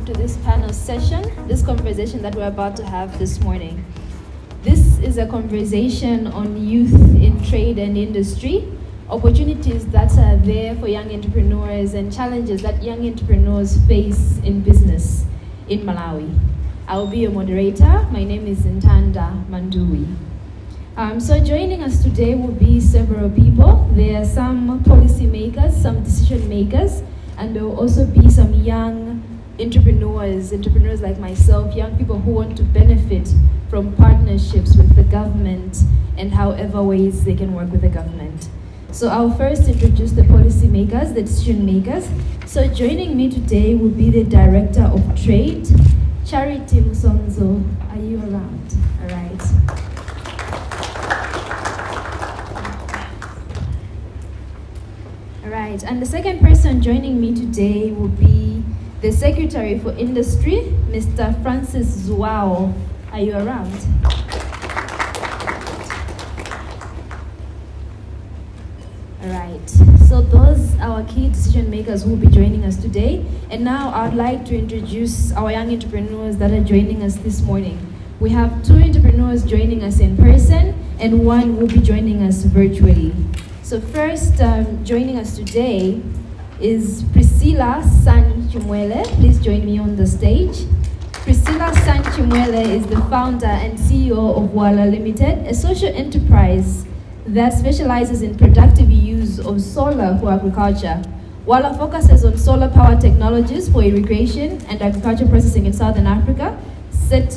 welcome to this panel session, this conversation that we're about to have this morning. This is a conversation on youth in trade and industry, opportunities that are there for young entrepreneurs and challenges that young entrepreneurs face in business in Malawi. I will be your moderator. My name is Nthanda Mandui. So joining us today will be several people. There are some policy makers, some decision makers, and there will also be some young entrepreneurs like myself, young people who want to benefit from partnerships with the government and however ways they can work with the government. So I'll first introduce the policy makers, the decision makers. So joining me today will be the Director of Trade, Charity Musonzo. Are you around? All right. All right, and the second person joining me today will be the Secretary for Industry, Mr. Francis Zuao. Are you around? All right, so those are our key decision makers who will be joining us today. And now I'd like to introduce our young entrepreneurs that are joining us this morning. We have 2 entrepreneurs joining us in person and 1 will be joining us virtually. So first, joining us today is Priscilla Sani-Chimwele. Please join me on the stage. Priscilla Sani-Chimwele is the founder and CEO of Wala Limited, a social enterprise that specializes in productive use of solar for agriculture. Wala focuses on solar power technologies for irrigation and agriculture processing in Southern Africa. And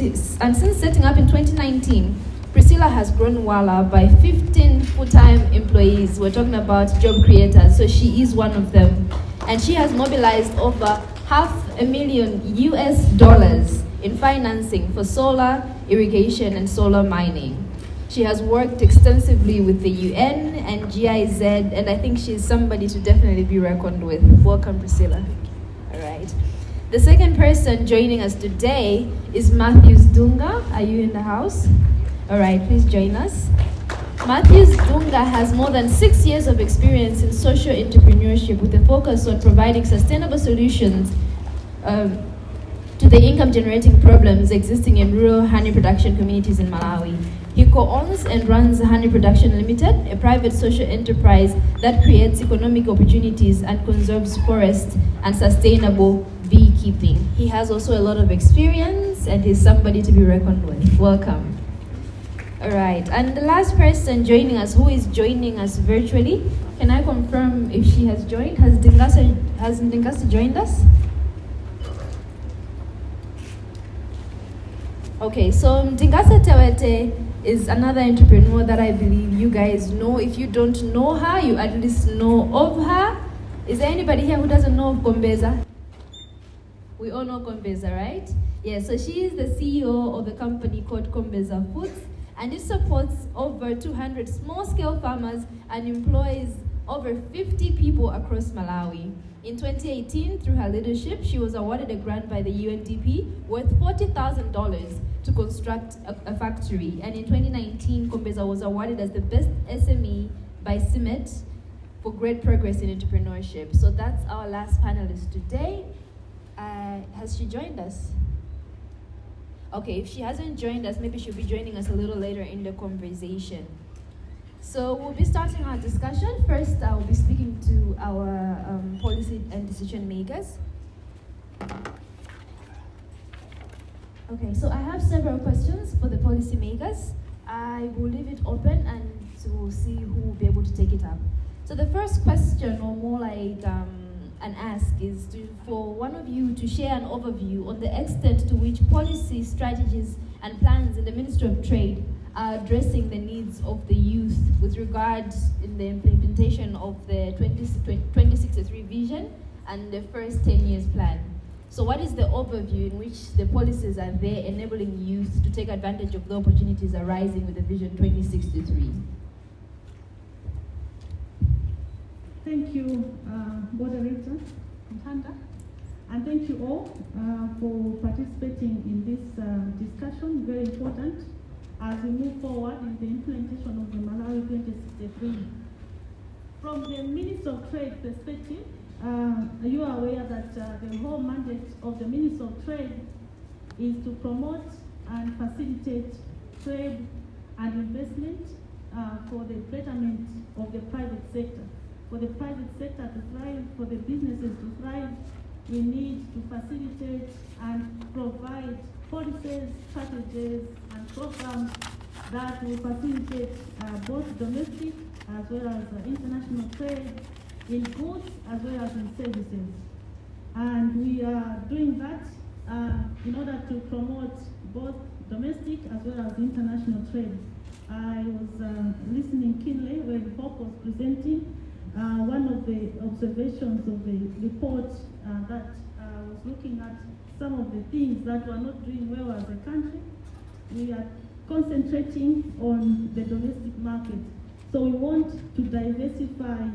since setting up in 2019, Priscilla has grown Wala by 15 full-time employees. We're talking about job creators, so she is one of them. And she has mobilized over $500,000 US in financing for solar irrigation and solar mining. She has worked extensively with the UN and GIZ, and I think she's somebody to definitely be reckoned with. Welcome, Priscilla. All right. The second person joining us today is Matthews Dunga. Are you in the house? All right, please join us. Matthews Dunga has more than 6 years of experience in social entrepreneurship with a focus on providing sustainable solutions to the income-generating problems existing in rural honey production communities in Malawi. He co-owns and runs Honey Production Limited, a private social enterprise that creates economic opportunities and conserves forests and sustainable beekeeping. He has also a lot of experience and he's somebody to be reckoned with. Welcome. All right, and the last person joining us, who is joining us virtually, can I confirm if she has joined? Has Ntha joined us? Okay, so Ntha Tewete is another entrepreneur that I believe you guys know. If you don't know her, you at least know of her. Is there anybody here who doesn't know of Kombeza? We all know Kombeza, right? Yeah, so she is the CEO of a company called Kombeza Foods, and it supports over 200 small-scale farmers and employs over 50 people across Malawi. In 2018, through her leadership, she was awarded a grant by the UNDP worth $40,000 to construct a factory. And in 2019, Kombeza was awarded as the best SME by CIMET for great progress in entrepreneurship. So that's our last panelist today. Has she joined us? Okay, if she hasn't joined us, maybe she'll be joining us a little later in the conversation. So we'll be starting our discussion. First, I'll be speaking to our policy and decision makers. Okay, so I have several questions for the policy makers. I will leave it open and so we'll see who will be able to take it up. So the first question, or more like an ask, is for one of you to share an overview on the extent to which policy strategies and plans in the Ministry of Trade are addressing the needs of the youth with regard in the implementation of the 2063 vision and the first 10 years plan. So what is the overview in which the policies are there enabling youth to take advantage of the opportunities arising with the Vision 2063? Thank you, Moderator Nthanda, and thank you all for participating in this discussion, very important as we move forward in the implementation of the Malawi 2063. From the Minister of Trade perspective, you are aware that the whole core mandate of the Minister of Trade is to promote and facilitate trade and investment for the betterment of the private sector. For the private sector to thrive, for the businesses to thrive, we need to facilitate and provide policies, strategies, and programs that will facilitate both domestic as well as international trade in goods as well as in services. And we are doing that in order to promote both domestic as well as international trade. I was listening keenly when Hope was presenting one of the observations of the report that was looking at some of the things that we're not doing well as a country. We are concentrating on the domestic market. So we want to diversify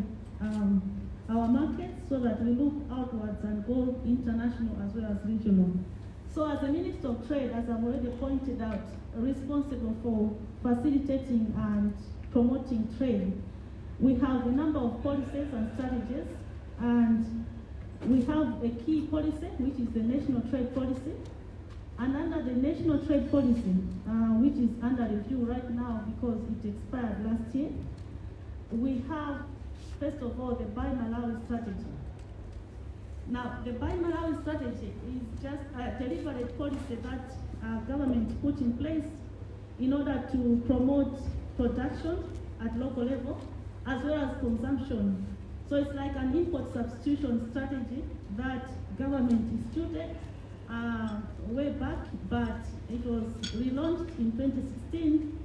our markets so that we look outwards and go international as well as regional. So as the Minister of Trade, as I've already pointed out, responsible for facilitating and promoting trade, we have a number of policies and strategies, and we have a key policy, which is the National Trade Policy. And under the National Trade Policy, which is under review right now because it expired last year, we have, first of all, the Buy Malawi strategy. Now, the Buy Malawi strategy is just a deliberate policy that government put in place in order to promote production at local level as well as consumption. So it's like an import substitution strategy that government instituted way back, but it was relaunched in 2016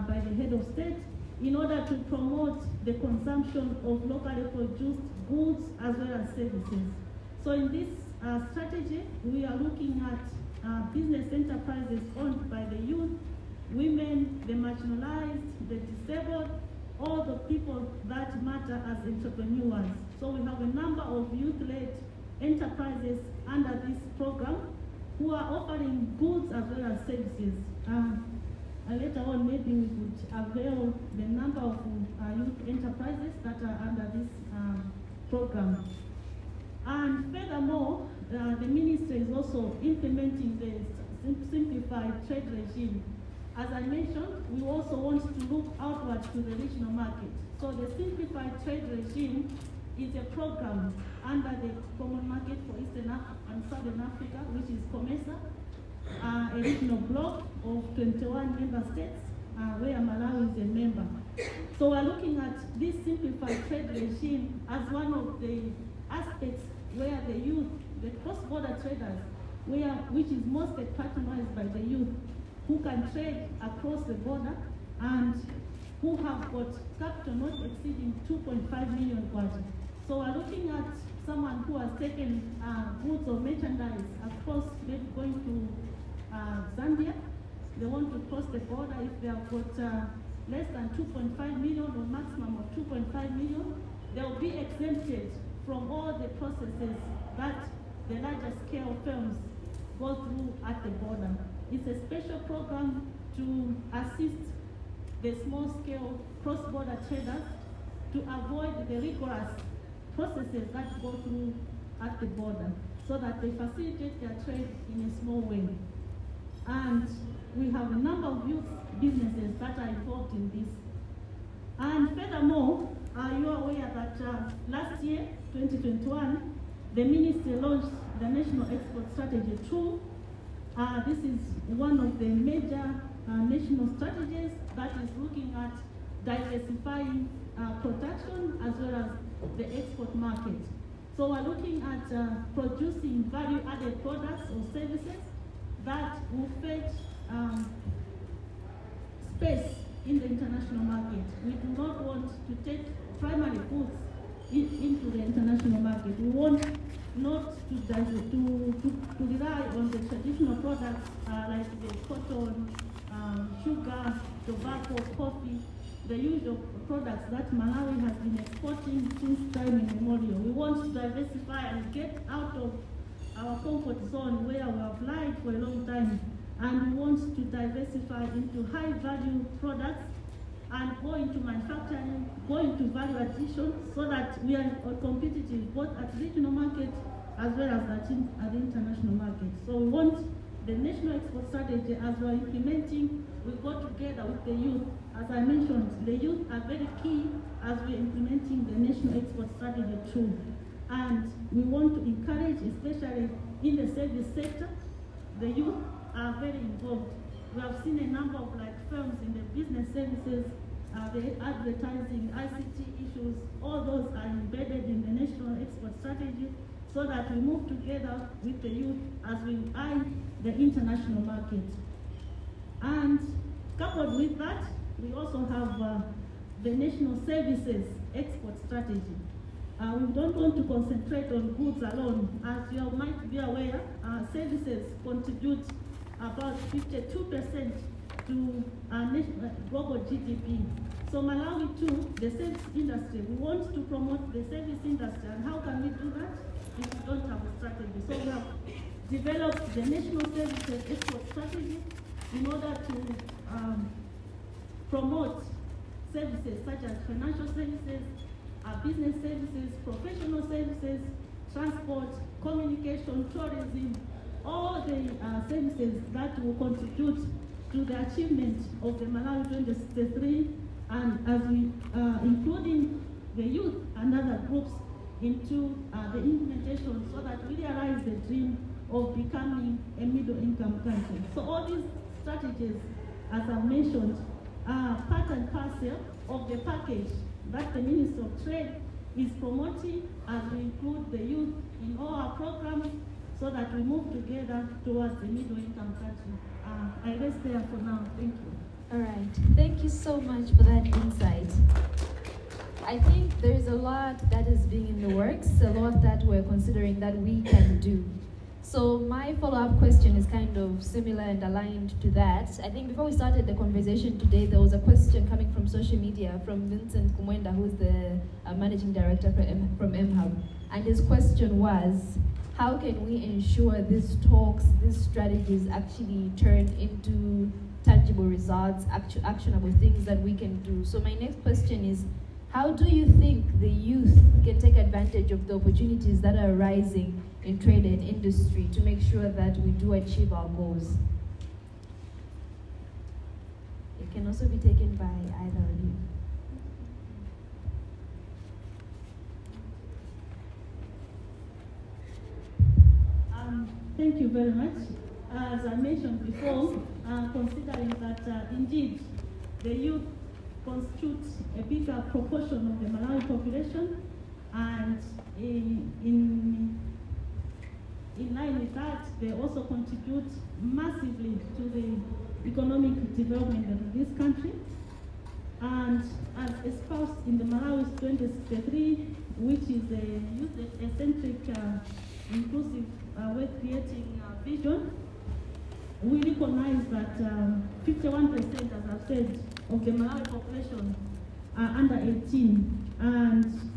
by the head of state in order to promote the consumption of locally produced goods as well as services. So in this strategy, we are looking at business enterprises owned by the youth, women, the marginalized, the disabled, all the people that matter as entrepreneurs. So we have a number of youth-led enterprises under this program who are offering goods as well as services. Later on, maybe we could avail the number of youth enterprises that are under this program. And furthermore, the ministry is also implementing the simplified trade regime. As I mentioned, we also want to look outward to the regional market. So the simplified trade regime is a program under the Common Market for Eastern and Southern Africa, which is COMESA, a regional bloc of 21 member states, where Malawi is a member. So we're looking at this simplified trade regime as one of the aspects where the youth, the cross-border traders, which is mostly patronized by the youth, who can trade across the border and who have got capital not exceeding 2.5 million kwacha. So we're looking at someone who has taken goods or merchandise across, maybe going to Zambia. They want to cross the border. If they have got less than 2.5 million or maximum of 2.5 million, they will be exempted from all the processes that the larger scale firms go through at the border. It's a special program to assist the small-scale cross-border traders to avoid the rigorous processes that go through at the border so that they facilitate their trade in a small way. And we have a number of youth businesses that are involved in this. And furthermore, you are aware that last year, 2021, the ministry launched the National Export Strategy 2. This is one of the major national strategies that is looking at diversifying production as well as the export market. So we're looking at producing value-added products or services that will fetch space in the international market. We do not want to take primary goods into the international market. We want not to rely on the traditional products like the cotton, sugar, tobacco, coffee, the usual products that Malawi has been exporting since time immemorial. We want to diversify and get out of our comfort zone where we have lived for a long time, and we want to diversify into high-value products and go into manufacturing, go into value addition so that we are competitive both at regional market as well as at the international market. So we want the national export strategy as we're implementing, we go together with the youth. As I mentioned, the youth are very key as we're implementing the national export strategy too. And we want to encourage, especially in the service sector, the youth are very involved. We have seen a number of firms in the business services, the advertising, ICT issues, all those are embedded in the national export strategy so that we move together with the youth as we eye the international market. And coupled with that, we also have the national services export strategy. We don't want to concentrate on goods alone. As you might be aware, services contribute about 52% to global GDP. So Malawi too, the service industry, we want to promote the service industry. And how can we do that if we don't have a strategy? So we have developed the national services export strategy in order to promote services such as financial services, business services, professional services, transport, communication, tourism, all the services that will contribute to the achievement of the Malawi 2063, and as we including the youth and other groups into the implementation so that we realize the dream of becoming a middle-income country. So all these strategies, as I mentioned, are part and parcel of the package that the Minister of Trade is promoting as we include the youth in all our programs so that we move together towards the middle-income country. I rest there for now. Thank you. All right. Thank you so much for that insight. I think there is a lot that is being in the works, a lot that we're considering that we can do. So my follow-up question is kind of similar and aligned to that. I think before we started the conversation today, there was a question coming from social media from Vincent Kumwenda, who's the managing director from MHub. And his question was, how can we ensure these talks, these strategies actually turn into tangible results, actionable things that we can do? So my next question is, how do you think the youth can take advantage of the opportunities that are arising in trade and industry to make sure that we do achieve our goals? It can also be taken by either of you. Thank you very much. As I mentioned before, considering that indeed the youth constitutes a bigger proportion of the Malawi population, and in line with that, they also contribute massively to the economic development of this country. And as espoused in the Malawi 2063, which is a youth-centric, inclusive way creating vision, we recognize that 51%, as I've said, of the Malawi population are under 18. And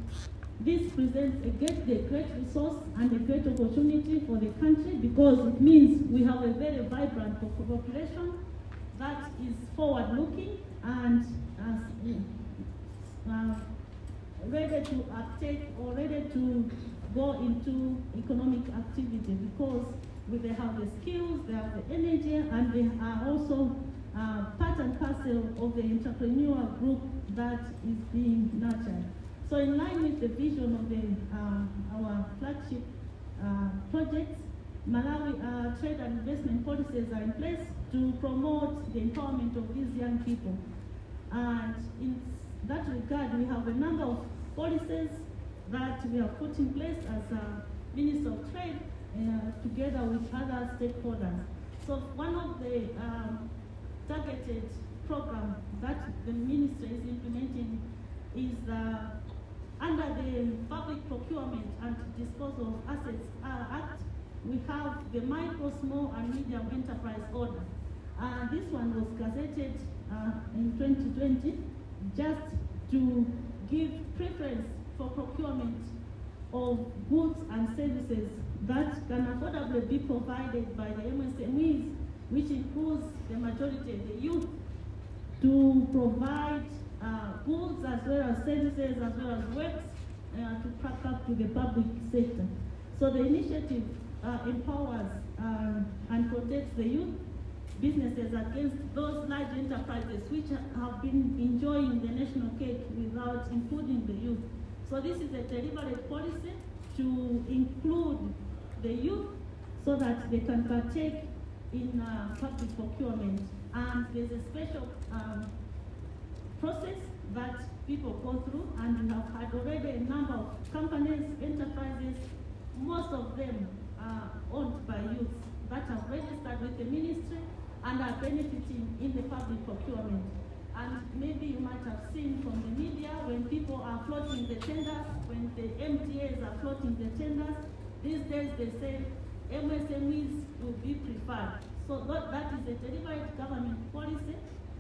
this presents a great resource and a great opportunity for the country, because it means we have a very vibrant population that is forward-looking and ready to uptake or ready to go into economic activity, because they have the skills, they have the energy, and they are also part and parcel of the entrepreneurial group that is being nurtured. So in line with the vision of our flagship projects, Malawi trade and investment policies are in place to promote the empowerment of these young people. And in that regard, we have a number of policies that we have put in place as Minister of Trade together with other stakeholders. So one of the targeted programs that the Ministry is implementing is under the Public Procurement and Disposal of Assets Act, we have the Micro, Small and Medium Enterprise Order. This one was gazetted in 2020 just to give preference for procurement of goods and services that can affordably be provided by the MSMEs, which includes the majority of the youth, to provide goods as well as services as well as works to pack up to the public sector. So the initiative empowers and protects the youth businesses against those large enterprises which have been enjoying the national cake without including the youth. So this is a deliberate policy to include the youth so that they can partake in public procurement. And there's a special process that people go through, and we have had already a number of companies, enterprises, most of them are owned by youth that have registered with the ministry and are benefiting in the public procurement. And maybe you might have seen from the media when people are floating the tenders, when the MTAs are floating the tenders, these days they say MSMEs will be preferred. So that is a deliberate government policy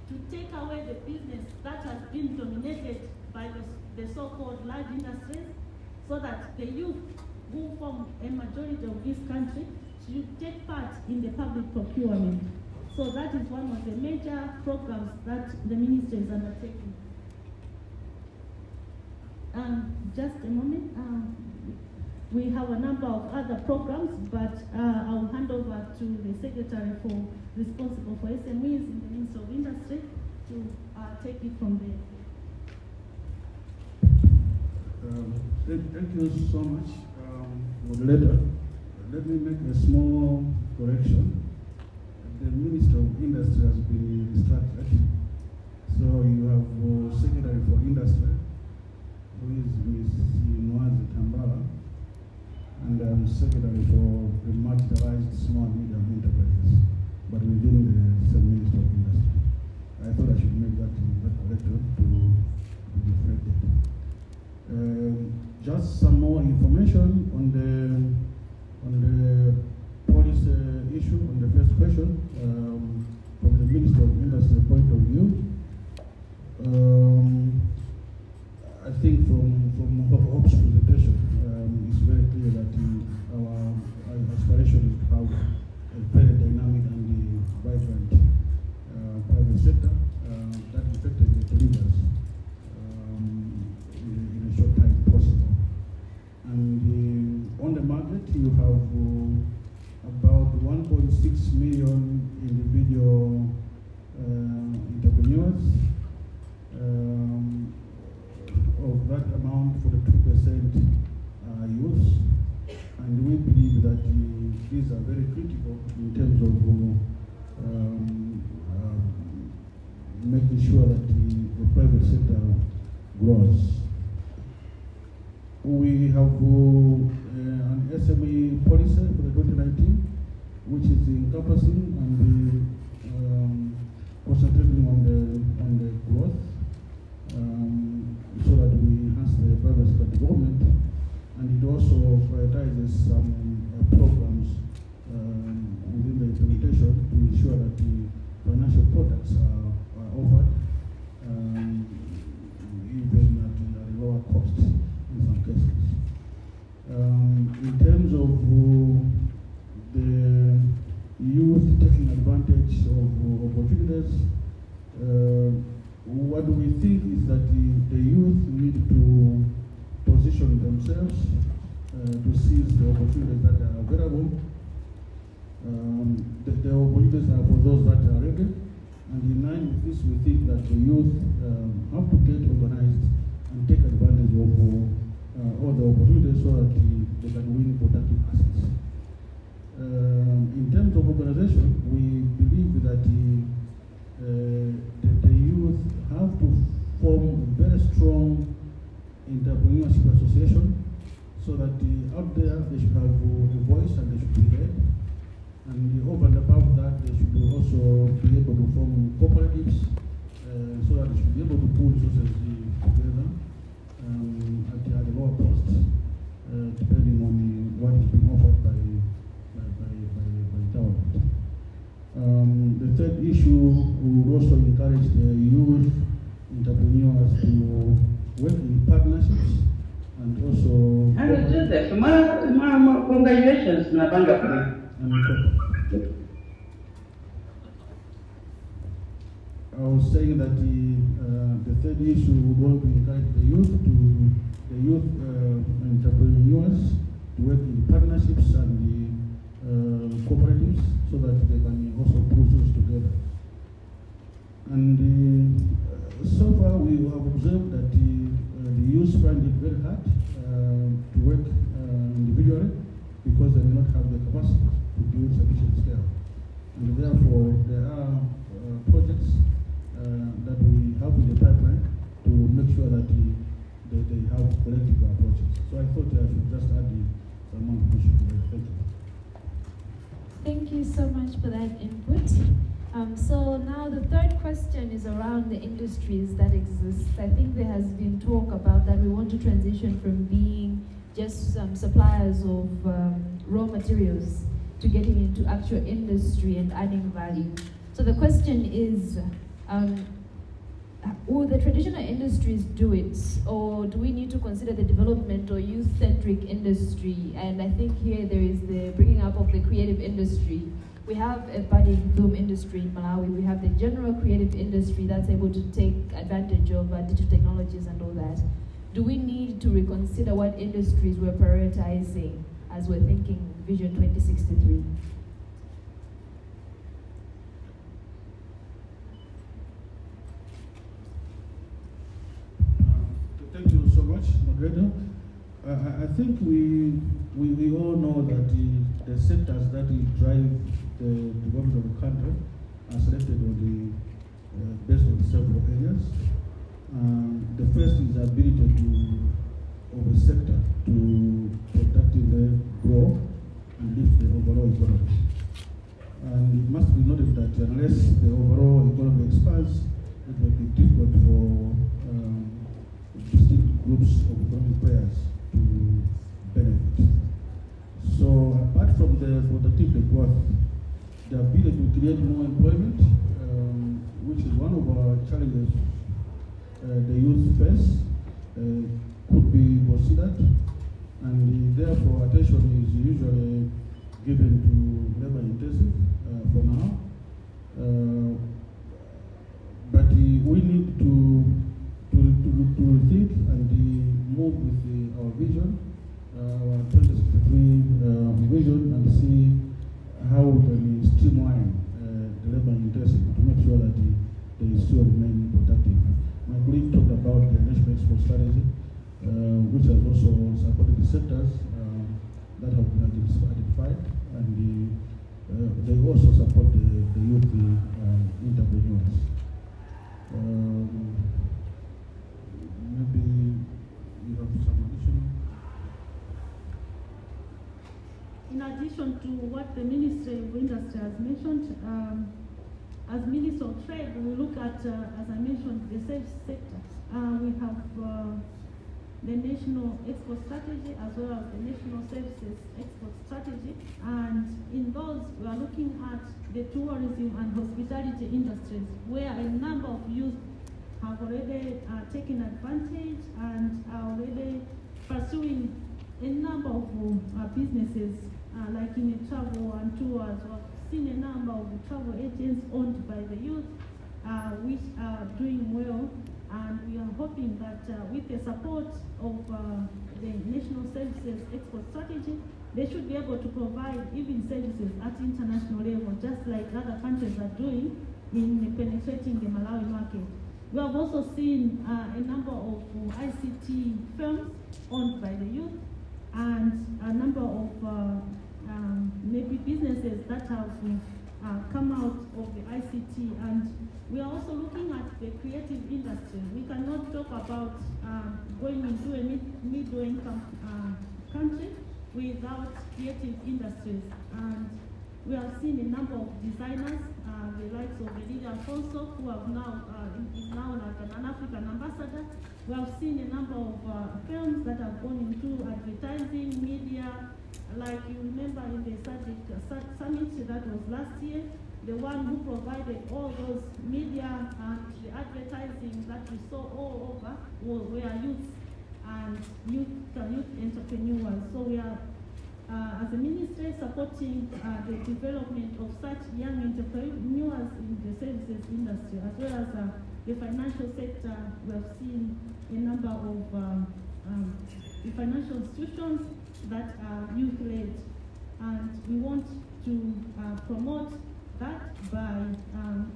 to take away the business that has been dominated by the so-called large industries, so that the youth who form a majority of this country should take part in the public procurement. So that is one of the major programs that the ministry is undertaking. Just a moment. We have a number of other programs, but I'll hand over to the secretary responsible for SMEs in the Ministry of Industry to take it from there. Thank you so much for the letter. Let me make a small correction. The Minister of Industry has been distracted. So you have Secretary for Industry, who is Ms. Ntha, and I'm Secretary for the marginalized small and medium enterprises, but within the same Minister of Industry. I thought I should make that correction to be reflected. Just some more information on the policy issue, on the first question, from the Minister of Industry point of view. I think from Hope's presentation, it's very clear that our aspiration is to have a very dynamic and vibrant private sector that effectively delivers in a short time possible. And on the market, you have about 1.6 million individual entrepreneurs. Of that amount, 42% are youths, and we believe that these are very critical in terms of making sure that the private sector grows. We have an SME policy for the 2019, which is encompassing and concentrating on the growth, so that we enhance the private sector development, and it also prioritizes some programs within the implementation to ensure that the financial products are offered even at a lower cost in some cases. In terms of the youth taking advantage of opportunities, what we think is that the youth need to position themselves to seize the opportunities that are available. The opportunities are for those that are ready, and in line with this, we think that the youth have to get organized and take advantage of all the opportunities so that they can win productive assets. In terms of organization, we believe that the youth have to form a very strong entrepreneurship association, so that out there they should have a voice and they should be heard. And over and above that, they should also be able to form cooperatives, so that they should be able to pool resources together at a lower cost, depending on what is being offered by government. The third issue, we would also encourage the youth entrepreneurs to work in partnerships and also. And Joseph, congratulations, Nthanda. I was saying that the third issue, we want to encourage the youth entrepreneurs work in partnerships and cooperatives so that they can also pull those together. And so far we have observed that the youth find it very hard to work individually because they may not have the capacity to do sufficient scale. And therefore there are projects that we have in the pipeline to make sure that they have collective approaches. So I thought I should just add the amount of issues. Thank you. Thank you so much for that input. So now the third question is around the industries that exist. I think there has been talk about that we want to transition from being just suppliers of raw materials to getting into actual industry and adding value. So the question is, will the traditional industries do it, or do we need to consider the development or youth-centric industry? And I think here there is the bringing up of the creative industry. We have a budding boom industry in Malawi. We have the general creative industry that's able to take advantage of digital technologies and all that. Do we need to reconsider what industries we're prioritizing as we're thinking Vision 2063? Thank you so much, moderator. I think we all know that the sectors that drive the development of the country are selected on based on several areas. The first is the ability of a sector to productively grow and lift the overall economy. And it must be noted that unless the overall economy expands, it will be difficult for distinct groups of economic players to benefit. So apart from the productivity growth, the ability to create more employment, which is one of our challenges the youth face, could be considered, and therefore attention is usually given to labor intensive for now. But we need to think and move with our vision, our 2063 vision, and see how we can streamline the labor intensive to make sure that they still remain productive. My colleague talked about the national export strategy, which has also supported the sectors that have been identified, and they also support the youth entrepreneurs. Maybe you have some additional. In addition to what the Ministry of Industry has mentioned, as Minister of Trade, we look at, as I mentioned, the service sector. We have the National Export Strategy as well as the National Services Export Strategy. And in those, we are looking at the tourism and hospitality industries, where a number of youth have already taken advantage and are already pursuing a number of businesses, like in travel and tours. We've seen a number of travel agents owned by the youth, which are doing well, and we are hoping that with the support of the National Services Export Strategy, they should be able to provide even services at international level, just like other countries are doing in penetrating the Malawi market. We have also seen a number of ICT firms owned by the youth, and a number of maybe businesses that have come out of the ICT. And we are also looking at the creative industry. We cannot talk about going into a middle income country without creative industries. And we have seen a number of designers, the likes of Lydia Alfonso, who have now is now like an African ambassador. We have seen a number of films that have gone into advertising, media, like you remember in the summit that was last year, the one who provided all those media and the advertising that we saw all over were youth and youth entrepreneurs. So we are, as a ministry, supporting the development of such young entrepreneurs in the services industry, as well as the financial sector. We have seen a number of the financial institutions that are youth-led. And we want to promote that by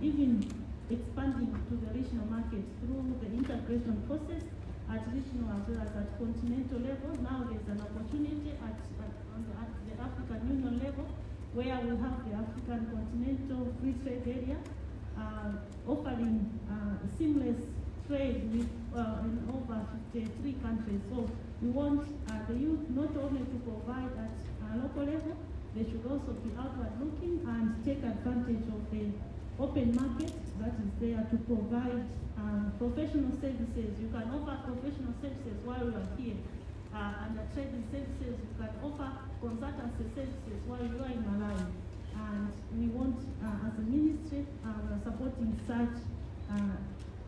even expanding to the regional market through the integration process at regional as well as at continental level. Now there's an opportunity on the African Union level where we have the African Continental Free Trade Area offering seamless trade with in over 53 countries. So we want the youth not only to provide at local level, they should also be outward looking and take advantage of the open market that is there to provide professional services. You can offer professional services while you are here. Under trading services, you can offer consultancy services while you are in Malawi. And we want, as a ministry, we are supporting such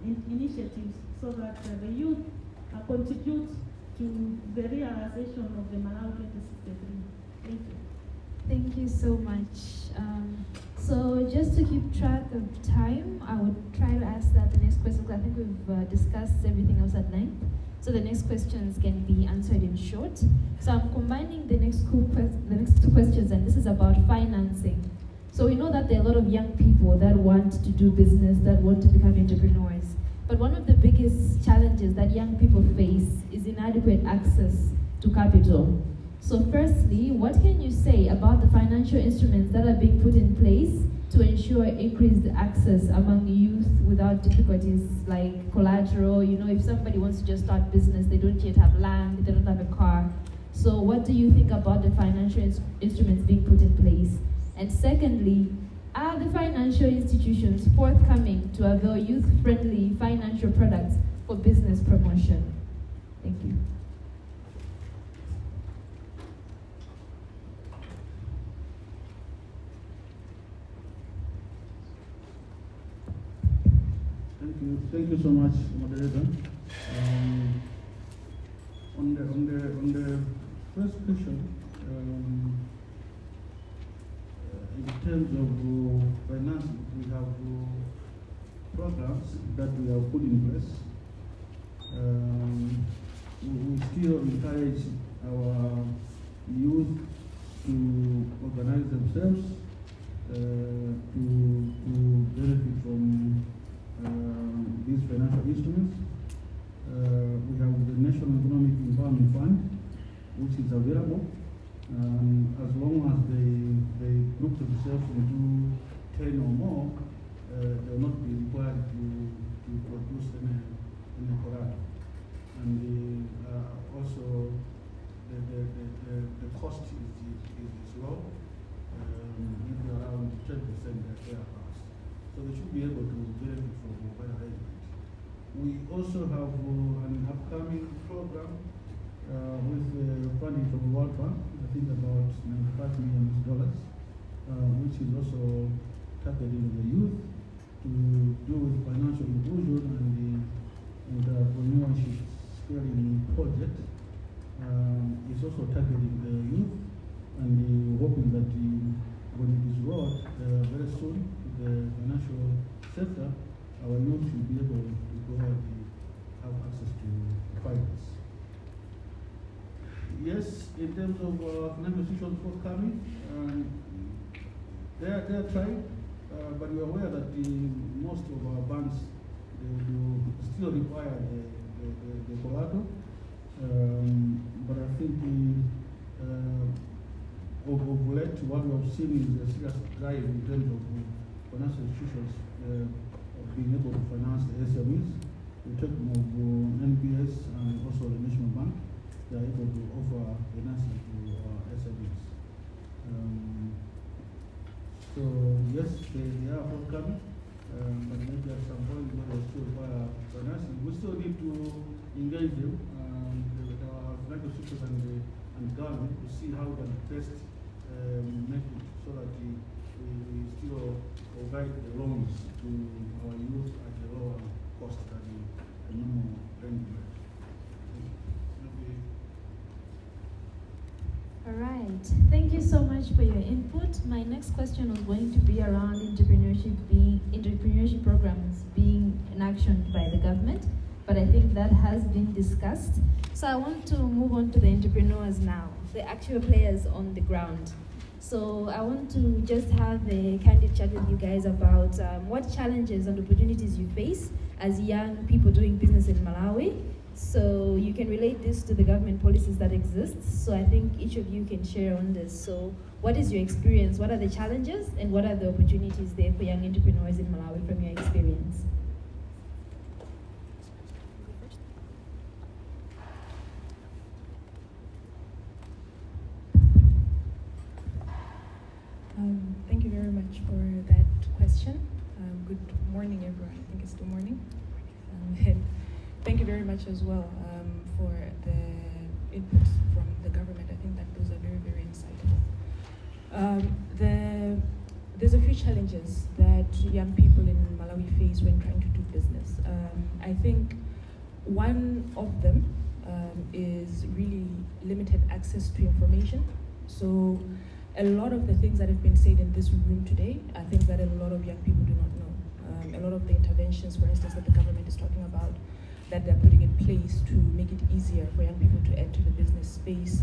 initiatives so that the youth contribute to the realization of the Malawi 2063. Thank you. Thank you so much. So just to keep track of time, I would try to ask that the next question, because I think we've discussed everything else at length. So the next questions can be answered in short. So I'm combining the next two questions, and this is about financing. So we know that there are a lot of young people that want to do business, that want to become entrepreneurs. But one of the biggest challenges that young people face is inadequate access to capital. So firstly, what can you say about the financial instruments that are being put in place to ensure increased access among youth without difficulties like collateral? You know, if somebody wants to just start business, they don't yet have land, they don't have a car. So what do you think about the financial instruments being put in place? And secondly, are the financial institutions forthcoming to avail youth-friendly financial products for business promotion? Thank you. Thank you so much, moderator. On the first question, in terms of financing, we have programs that we have put in place. We still encourage our youth to organize themselves to benefit from these financial instruments. We have the National Economic Empowerment Fund, which is available. As long as they group themselves into 10 or more, they will not be required to produce any collateral. And also the cost is low, maybe around 10% thereabouts. So they should be able to benefit from mobile arrangement. We also have an upcoming program with funding from the World Bank, I think about $95 million, which is also targeting the youth to do with financial inclusion and the entrepreneurship scaling project. It's also targeting the youth, and we're hoping that when it is rolled very soon, the financial sector, our youth should be able to go and have access to finance. Yes, in terms of financial institutions forthcoming, they are trying, but we are aware that most of our banks they will still require the collateral. But I think of late, what we have seen is a serious drive in terms of financial institutions being able to finance the SMEs. We're talking of NBS and also the National Bank. They are able to offer financing to SMEs. So yes, they are forthcoming, but maybe at some point they will still require financing. We still need to engage them with our financial institutions and government to see how we can best make it so that we still provide the loans to our youth at a lower cost than the normal lending rate. All right. Thank you so much for your input. My next question was going to be around entrepreneurship programs being enactioned by the government, but I think that has been discussed. So I want to move on to the entrepreneurs now. the actual players on the ground. So I want to just have a candid chat with you guys about what challenges and opportunities you face as young people doing business in Malawi. So you can relate this to the government policies that exist. So I think each of you can share on this. So what is your experience? What are the challenges and what are the opportunities there for young entrepreneurs in Malawi from your experience? Thank you very much for that question. Good morning, everyone. I think it's still morning. And thank you very much as well for the inputs from the government. I think that those are very, very insightful. There's a few challenges that young people in Malawi face when trying to do business. I think one of them is really limited access to information. So a lot of the things that have been said in this room today, I think that a lot of young people do not know. A lot of the interventions, for instance, that the government is talking about, that they're putting in place to make it easier for young people to enter the business space,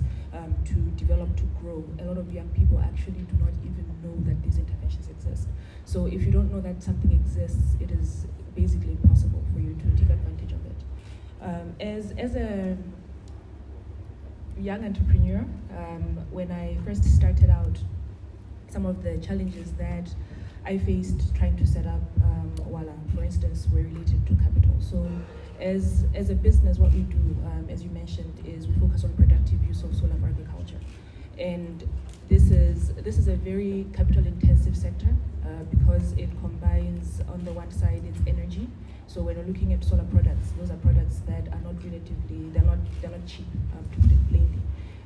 to develop, to grow. A lot of young people actually do not even know that these interventions exist. So if you don't know that something exists, it is basically impossible for you to take advantage of it. As a young entrepreneur, when I first started out, some of the challenges that I faced trying to set up Wala, for instance, were related to capital. So as a business, what we do, as you mentioned, is we focus on productive use of solar for agriculture. And this is a very capital intensive sector because it combines, on the one side, it's energy. So when we're looking at solar products, those are products that are not they're not cheap, to put it plainly.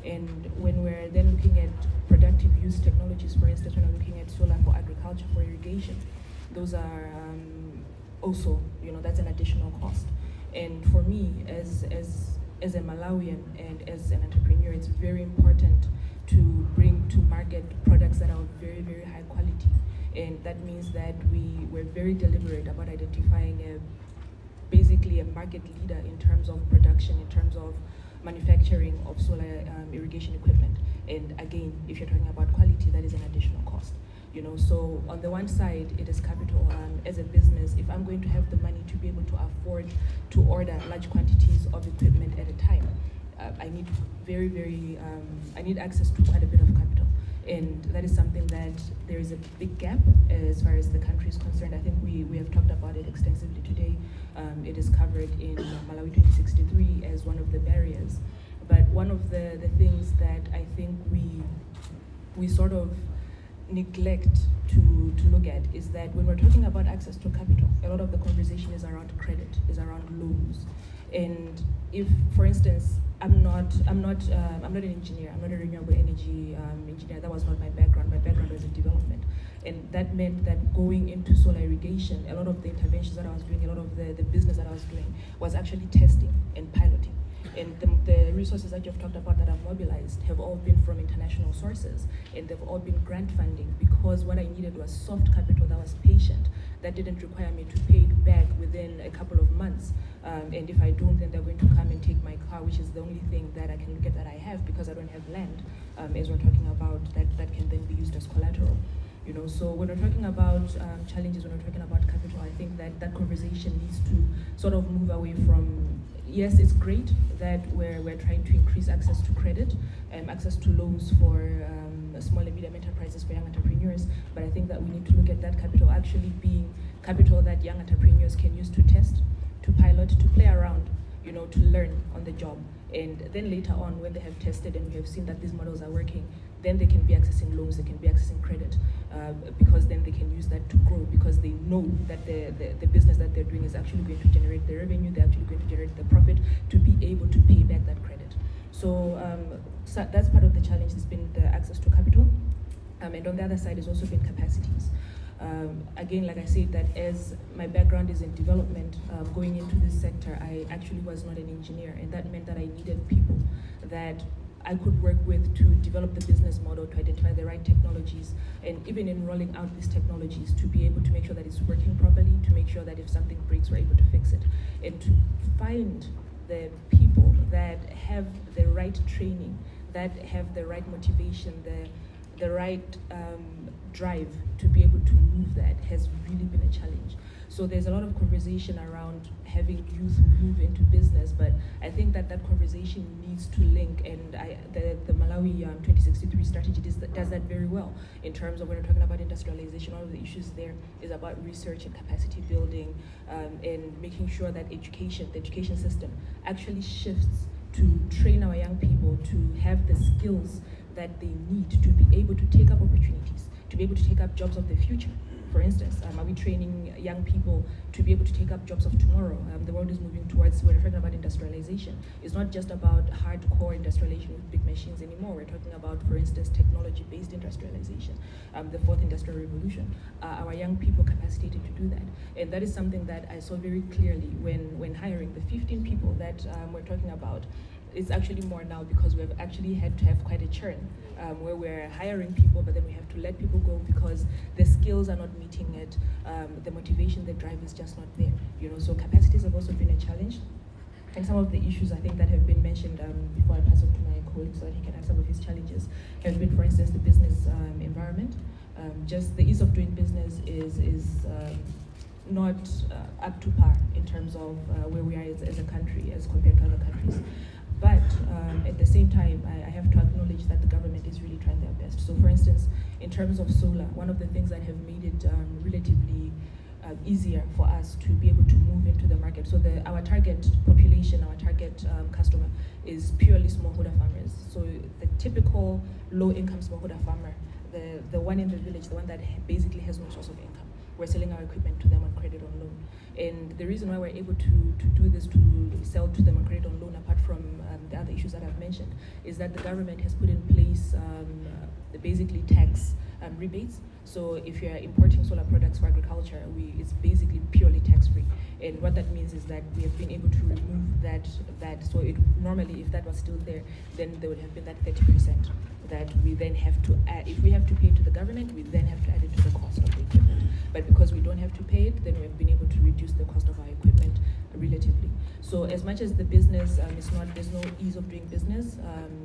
And when we're then looking at productive use technologies, for instance, when we're looking at solar for agriculture, for irrigation, those are also, that's an additional cost. And for me, as a Malawian and as an entrepreneur, it's very important to bring to market products that are very, very high quality. And that means that we're very deliberate about identifying basically a market leader in terms of production, in terms of manufacturing of solar irrigation equipment. And again, if you're talking about quality, that is an additional cost. So on the one side, it is capital. As a business, if I'm going to have the money to be able to afford to order large quantities of equipment at a time, I need I need access to quite a bit of capital. And that is something that there is a big gap as far as the country is concerned. I think we have talked about it extensively today. It is covered in Malawi 2063 as one of the barriers. But one of the things that I think we sort of neglect to look at is that when we're talking about access to capital, a lot of the conversation is around credit, is around loans. And if, for instance, I'm not an engineer. I'm not a renewable energy engineer. That was not my background. My background was in development. And that meant that going into solar irrigation, a lot of the interventions that I was doing, a lot of the business that I was doing was actually testing and piloting. And the resources that you've talked about that I've mobilized have all been from international sources, and they've all been grant funding, because what I needed was soft capital that was patient, that didn't require me to pay it back within a couple of months. And if I don't, then they're going to come and take my car, which is the only thing that I can look at that I have, because I don't have land, as we're talking about, that can then be used as collateral. So when we're talking about challenges, when we're talking about capital, I think that conversation needs to sort of move away from, yes, it's great that we're trying to increase access to credit, access to loans for small and medium enterprises, for young entrepreneurs, but I think that we need to look at that capital actually being capital that young entrepreneurs can use to test, to pilot, to play around, to learn on the job. And then later on, when they have tested and we have seen that these models are working, then they can be accessing loans, they can be accessing credit, because then they can use that to grow, because they know that the business that they're doing is actually going to generate the revenue, they're actually going to generate the profit to be able to pay back that credit. So that's part of the challenge, has been the access to capital. And on the other side has also been capacities. Again, like I said, that as my background is in development, going into this sector, I actually was not an engineer, and that meant that I needed people that I could work with to develop the business model, to identify the right technologies, and even in rolling out these technologies, to be able to make sure that it's working properly, to make sure that if something breaks, we're able to fix it, and to find the people that have the right training, that have the right motivation, the right drive to be able to move that has really been a challenge. So there's a lot of conversation around having youth move into business, but I think that conversation needs to link, and the Malawi 2063 strategy does that very well in terms of when we're talking about industrialization. One of the issues there is about research and capacity building, and making sure that the education system actually shifts to train our young people to have the skills that they need to be able to take up opportunities, to be able to take up jobs of the future. For instance, are we training young people to be able to take up jobs of tomorrow? The world is moving towards, when we're talking about industrialization, it's not just about hardcore industrialization with big machines anymore. We're talking about, for instance, technology-based industrialization, the fourth industrial revolution. Our young people capacitated to do that. And that is something that I saw very clearly when hiring the 15 people that we're talking about. It's actually more now because we've actually had to have quite a churn where we're hiring people, but then we have to let people go because the skills are not meeting it, the motivation, the drive is just not there. So capacities have also been a challenge. And some of the issues I think that have been mentioned before I pass on to my colleague so that he can add some of his challenges have been, for instance, the business environment. Just the ease of doing business is not up to par in terms of where we are as a country as compared to other countries. But at the same time, I have to acknowledge that the government is really trying their best. So for instance, in terms of solar, one of the things that have made it relatively easier for us to be able to move into the market. So our target population, our target customer is purely smallholder farmers. So the typical low-income smallholder farmer, the one in the village, the one that basically has no source of income, we're selling our equipment to them on credit on loan. And the reason why we're able to do this, to sell to them on credit on loan, apart from the other issues that I've mentioned, is that the government has put in place basically tax rebates. So if you're importing solar products for agriculture, it's basically purely tax-free. And what that means is that we have been able to remove that. So normally, if that was still there, then there would have been that 30% that we then have to add. If we have to pay to the government, we then have to add it to the cost of the equipment. But because we don't have to pay it, then we've been able to reduce the cost of our equipment relatively. So as much as the business there's no ease of doing business,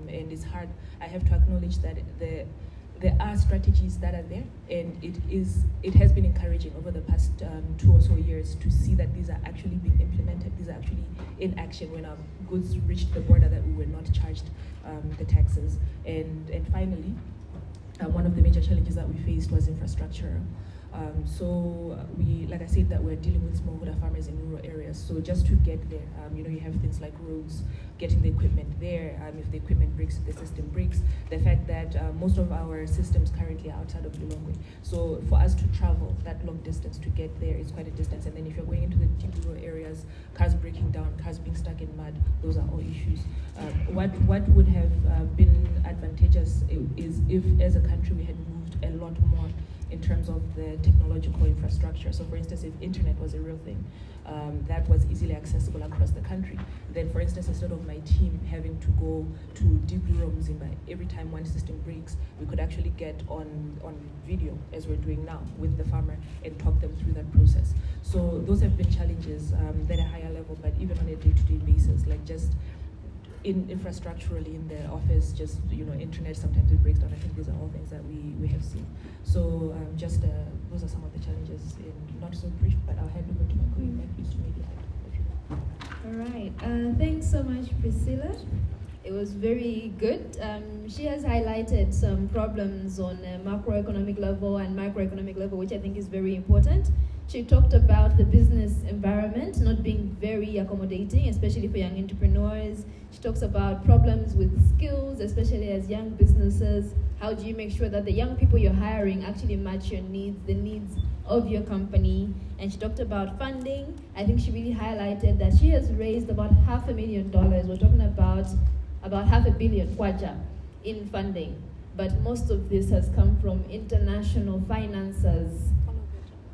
and it's hard, I have to acknowledge that there are strategies that are there, and it has been encouraging over the past 2 or so years to see that these are actually being implemented. These are actually in action when our goods reached the border, that we were not charged the taxes. And finally, one of the major challenges that we faced was infrastructure. So like I said, that we're dealing with smallholder farmers in rural areas. So just to get there, you have things like roads, getting the equipment there. If the equipment breaks, if the system breaks, the fact that most of our systems currently are outside of Lilongwe. So for us to travel that long distance to get there is quite a distance. And then if you're going into the deep rural areas, cars breaking down, cars being stuck in mud, those are all issues. What would have been advantageous is if, as a country, we had moved a lot more in terms of the technological infrastructure. So for instance, if internet was a real thing, that was easily accessible across the country, then for instance, instead of my team having to go to deep rural Mzimba every time one system breaks, we could actually get on video, as we're doing now, with the farmer and talk them through that process. So those have been challenges that are higher level, but even on a day-to-day basis, like just infrastructurally in the office, just internet, sometimes it breaks down. I think these are all things that we have seen. So those are some of the challenges, in not so brief, but I'll hand over to my colleague, please, to maybe add. All right, thanks so much, Priscilla. It was very good. She has highlighted some problems on a macroeconomic level and microeconomic level, which I think is very important. She talked about the business environment not being very accommodating, especially for young entrepreneurs. She talks about problems with skills, especially as young businesses. How do you make sure that the young people you're hiring actually match your needs, the needs of your company? And she talked about funding. I think she really highlighted that she has raised about $500,000. We're talking about $500 million kwacha in funding. But most of this has come from international financiers.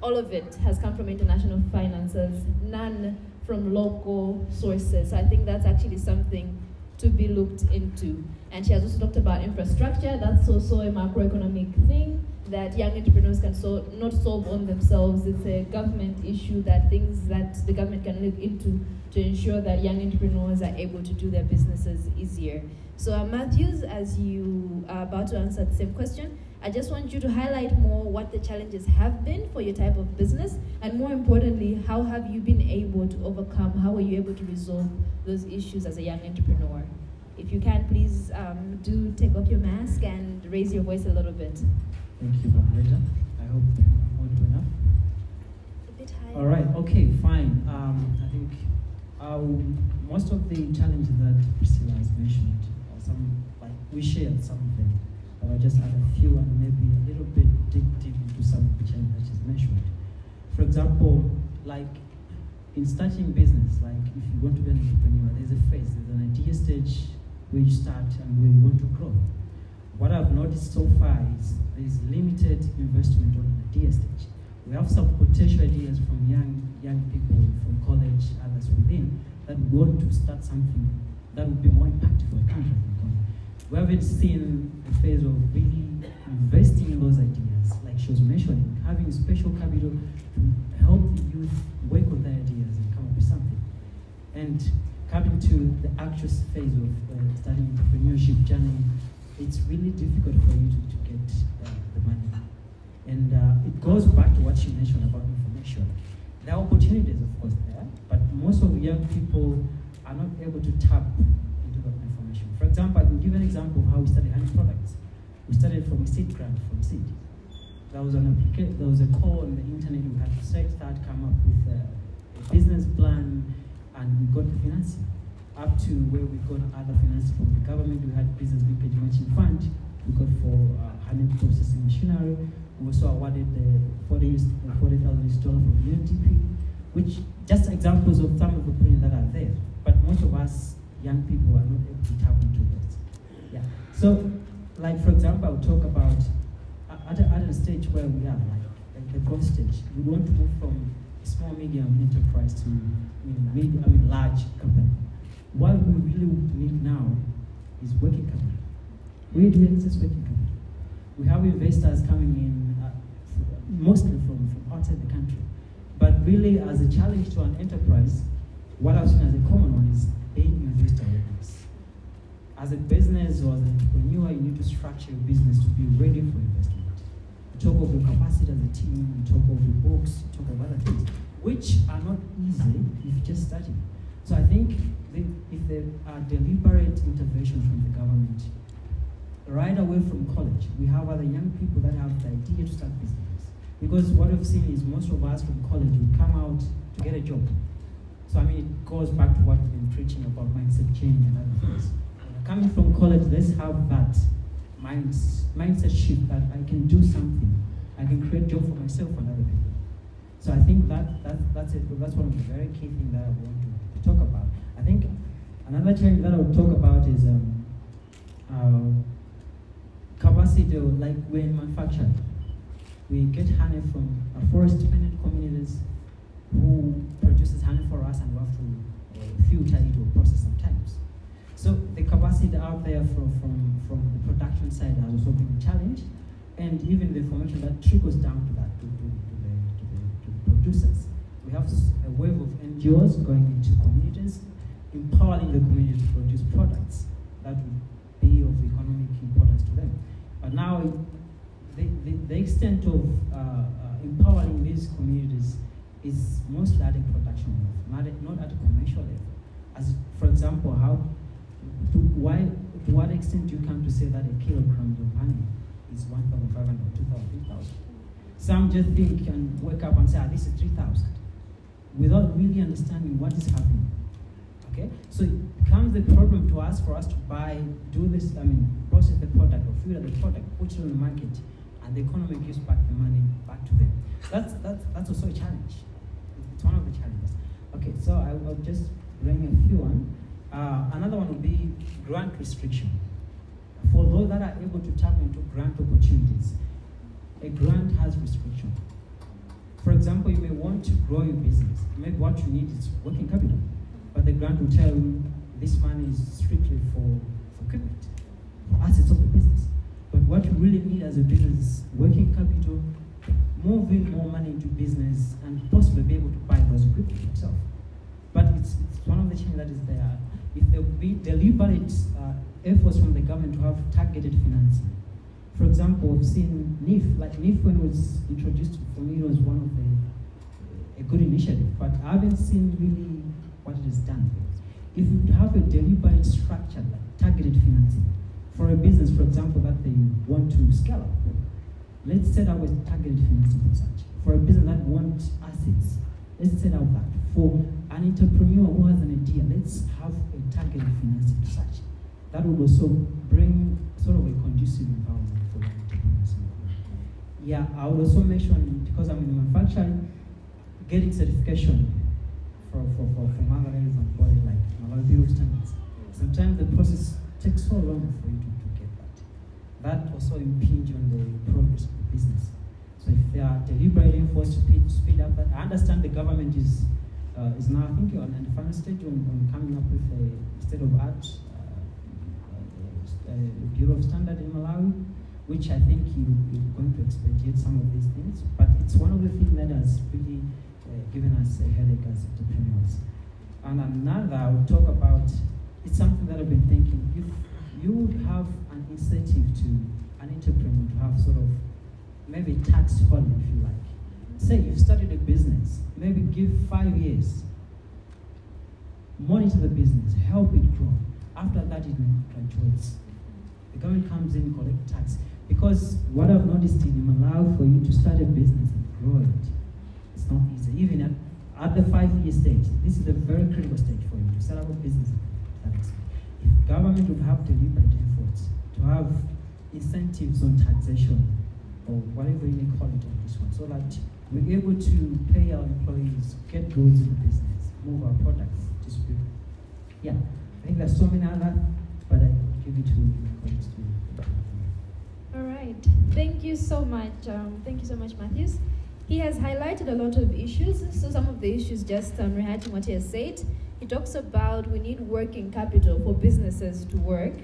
All of it has come from international financiers, none from local sources. So I think that's actually something to be looked into. And she has also talked about infrastructure. That's also a macroeconomic thing that young entrepreneurs can not solve on themselves. It's a government issue, that things that the government can look into to ensure that young entrepreneurs are able to do their businesses easier. So Matthews, as you are about to answer the same question, I just want you to highlight more what the challenges have been for your type of business, and more importantly, how have you been able to overcome, how were you able to resolve those issues as a young entrepreneur? If you can, please do take off your mask and raise your voice a little bit. Thank you, moderator. I hope I'm audible enough. A bit higher. All right, okay, fine. I think most of the challenges that Priscilla has mentioned, we shared some of them, but I'll just add a few and maybe a little bit dig deep into some of the challenges that she's mentioned. For example, like in starting business, like if you want to be an entrepreneur, there's an idea stage where you start and where you want to grow. What I've noticed so far is there's limited investment on an idea stage. We have some potential ideas from young people from college, others within, that want to start something that would be more impactful for the country. We haven't seen a phase of really investing in those ideas, like she was mentioning, having special capital to help the youth work on their ideas and come up with something. And coming to the actual phase of starting entrepreneurship journey, it's really difficult for you to get the money. And it goes back to what you mentioned about information. There are opportunities, of course, there, but most of the young people are not able to tap into that information. For example, I can give an example of how we started honey products. We started from a seed grant from seed. There was a call on the internet. We had to start come up with a business plan, and we got the financing. Up to where we got other financing from the government. We had business linkage matching fund. We got for honey processing machinery. We also awarded the $40,000 from UNDP, which just examples of some of the things that are there. But most of us young people are not able to tap into this. Yeah. So, like for example, I'll talk about at a stage where we are, like the growth stage. We want to move from small, medium enterprise to large company. What we really need now is working capital. We do access working capital. We have investors coming in, mostly from outside the country. But really, as a challenge to an enterprise, what I've seen as a common one is being investor readiness. As a business or as an entrepreneur, you need to structure your business to be ready for investment. You talk of your capacity as a team, you talk of your books, you talk of other things, which are not easy if you just started. So I think if there are deliberate interventions from the government, right away from college, we have other young people that have the idea to start business. Because what we've seen is most of us from college will come out to get a job. So it goes back to what we've been preaching about mindset change and other things. Coming from college, let's have that mindset shift that I can do something. I can create job for myself and other people. So I think that's it. That's one of the very key things that I want to talk about. I think another challenge that I would talk about is capacity, like we're in manufacturing. We get honey from forest-dependent communities who produces honey for us, and we have to filter it or process sometimes. So the capacity out there from the production side has also been a challenge, and even the information that trickles down to that, to the producers. We have a wave of NGOs going into communities, empowering the community to produce products that would be of economic importance to them. But now, the extent of empowering these communities is mostly at a production level, not at a commercial level. As for example, to what extent do you come to say that a kilogram of honey is 1,500 or 2,000, 3,000? Some just think and wake up and say, this is 3,000, without really understanding what is happening. Okay, so it becomes a problem to us for us to process the product or filter the product, put it on the market, and the economy gives back the money back to them. That's also a challenge. It's one of the challenges. Okay, so I'll just bring a few on. Another one would be grant restriction. For those that are able to tap into grant opportunities, a grant has restriction. For example, you may want to grow your business. Maybe what you need is working capital, but the grant will tell you this money is strictly for equipment. For us, it's of the business. But what you really need as a business is working capital, moving more money into business, and possibly be able to buy those equipment yourself. But it's one of the challenges that is there. If there will be deliberate efforts from the government to have targeted financing. For example, we've seen NIF, like NIF when it was introduced, for me it was one of a good initiative, but I haven't seen really what it has done. If you have a deliberate structure, like targeted financing, for a business, for example, that they want to scale up, let's set up a targeted financing for such. For a business that wants assets, let's set up that. For an entrepreneur who has an idea, let's have a targeted financing for such. That would also bring sort of a conducive environment for entrepreneurs. Yeah, I would also mention, because I'm in manufacturing, getting certification from other relevant bodies like Malawi Bureau of Standards. Sometimes the process takes so long for you to get that. That also impinge on the progress of the business. So if there are deliberate efforts to speed up that, I understand the government is now, I think, on the final stage on coming up with a state of art Bureau of Standard in Malawi, which I think you're going to expedite some of these things. But it's one of the things that has really given us a headache as entrepreneurs. And another I would talk about, it's something that I've been thinking, if you would have an incentive to an entrepreneur to have sort of maybe tax holiday, if you like. Say you've started a business, maybe give 5 years, monitor the business, help it grow. After that, it graduates. The government comes in, collect tax. Because what I've noticed in Malawi, for you to start a business and grow it, it's not easy. Even at the 5-year stage, this is a very critical stage for you to set up a business. If government would have deliberate efforts to have incentives on taxation, or whatever you may call it on this one, so that we're able to pay our employees, get goods in the business, move our products, distribute. Yeah, I think there's so many other, but I give it to my colleagues to. All right, thank you so much. Thank you so much, Matthews. He has highlighted a lot of issues. So some of the issues, just reiterating what he has said. He talks about we need working capital for businesses to work.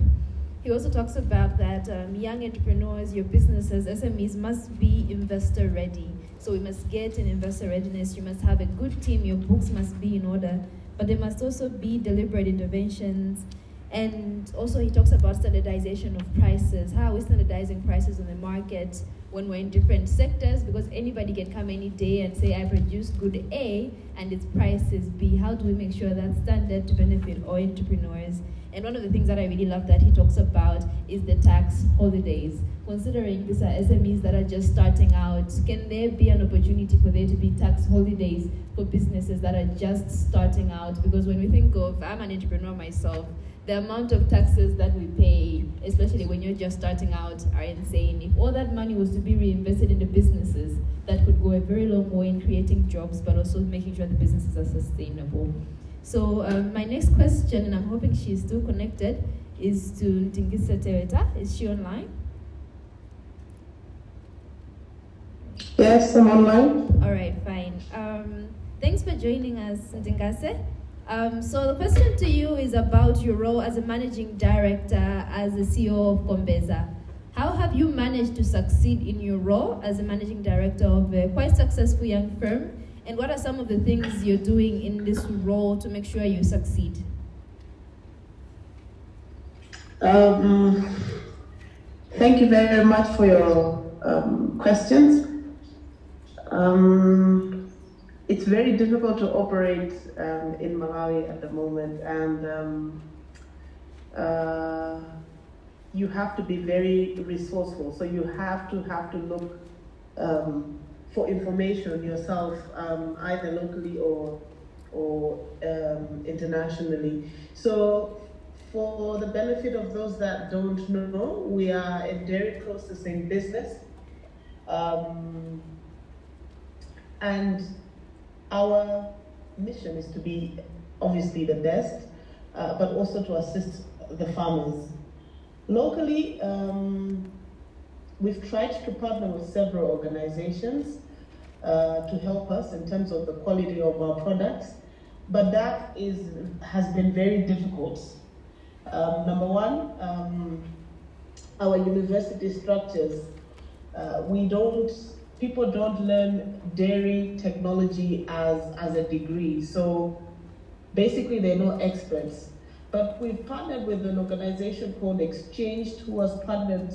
He also talks about that young entrepreneurs, your businesses, SMEs must be investor ready. So we must get an investor readiness. You must have a good team. Your books must be in order. But there must also be deliberate interventions. And also he talks about standardization of prices. How are we standardizing prices on the market when we're in different sectors? Because anybody can come any day and say, I produce good A and its price is B. How do we make sure that's standard to benefit all entrepreneurs? And one of the things that I really love that he talks about is the tax holidays. Considering these are SMEs that are just starting out, can there be an opportunity for there to be tax holidays for businesses that are just starting out? Because when we think of, I'm an entrepreneur myself, the amount of taxes that we pay, especially when you're just starting out, are insane. If all that money was to be reinvested into businesses, that could go a very long way in creating jobs, but also making sure the businesses are sustainable. So my next question, and I'm hoping she's still connected, is to Ntha. Is she online? Yes, I'm online. All right, fine. Thanks for joining us, Ntha. So the question to you is about your role as a managing director, as the CEO of Kombeza. How have you managed to succeed in your role as a managing director of a quite successful young firm? And what are some of the things you're doing in this role to make sure you succeed? Thank you very much for your questions. It's very difficult to operate in Malawi at the moment, and you have to be very resourceful. So you have to look for information yourself, either locally or internationally. So for the benefit of those that don't know, we are a dairy processing business. And our mission is to be obviously the best, but also to assist the farmers. Locally, we've tried to partner with several organizations to help us in terms of the quality of our products, but that has been very difficult. Number one, our university structures, people don't learn dairy technology as a degree. So basically they're not experts. But we've partnered with an organization called Exchanged, who has partnered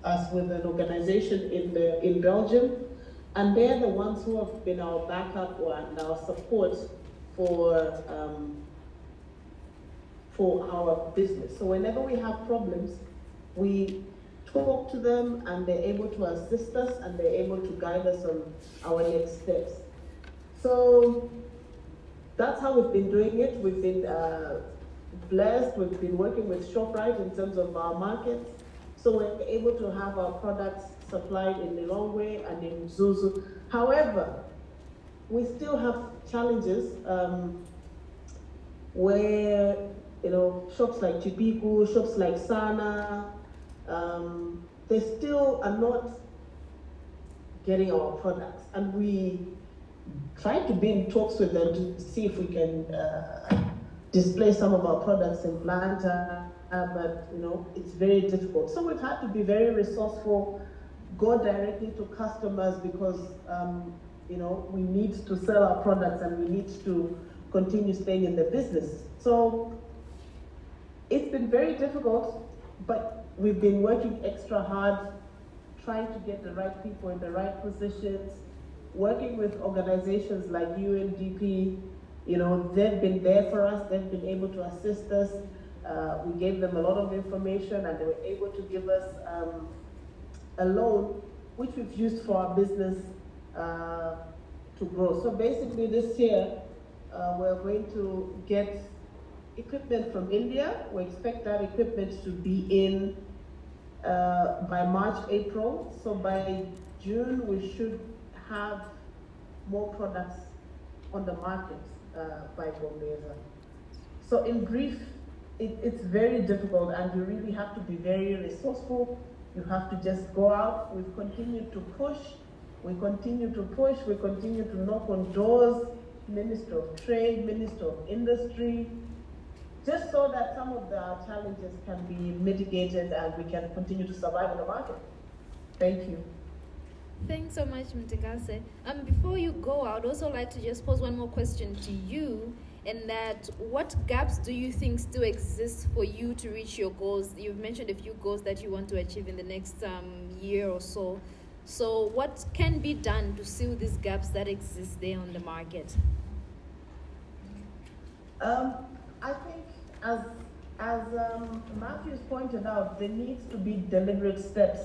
us with an organization in Belgium, and they're the ones who have been our backup and our support for our business. So whenever we have problems, we talk to them and they're able to assist us and they're able to guide us on our next steps. So that's how we've been doing it. We've been blessed. We've been working with ShopRite in terms of our markets. So we're able to have our products supplied in Lilongwe and in Zuzu. However, we still have challenges where, shops like Chipiku, shops like Sana, they still are not getting our products. And we try to be in talks with them to see if we can display some of our products in Blantyre, but it's very difficult. So we've had to be very resourceful, go directly to customers because we need to sell our products and we need to continue staying in the business. So it's been very difficult, but we've been working extra hard, trying to get the right people in the right positions, working with organizations like UNDP. They've been there for us, they've been able to assist us. We gave them a lot of information and they were able to give us a loan, which we've used for our business to grow. So basically this year, we're going to get equipment from India. We expect that equipment to be in by March, April. So by June, we should have more products on the market by Gombeza. So in brief, it's very difficult and you really have to be very resourceful. You have to just go out. We've continued to push. We continue to push. We continue to knock on doors, Minister of Trade, Minister of Industry, just so that some of the challenges can be mitigated and we can continue to survive in the market. Thank you. Thanks so much, Mtekase. Before you go, I would also like to just pose one more question to you, and that what gaps do you think still exist for you to reach your goals? You've mentioned a few goals that you want to achieve in the next year or so. So what can be done to seal these gaps that exist there on the market? I think as Matthew's pointed out, there needs to be deliberate steps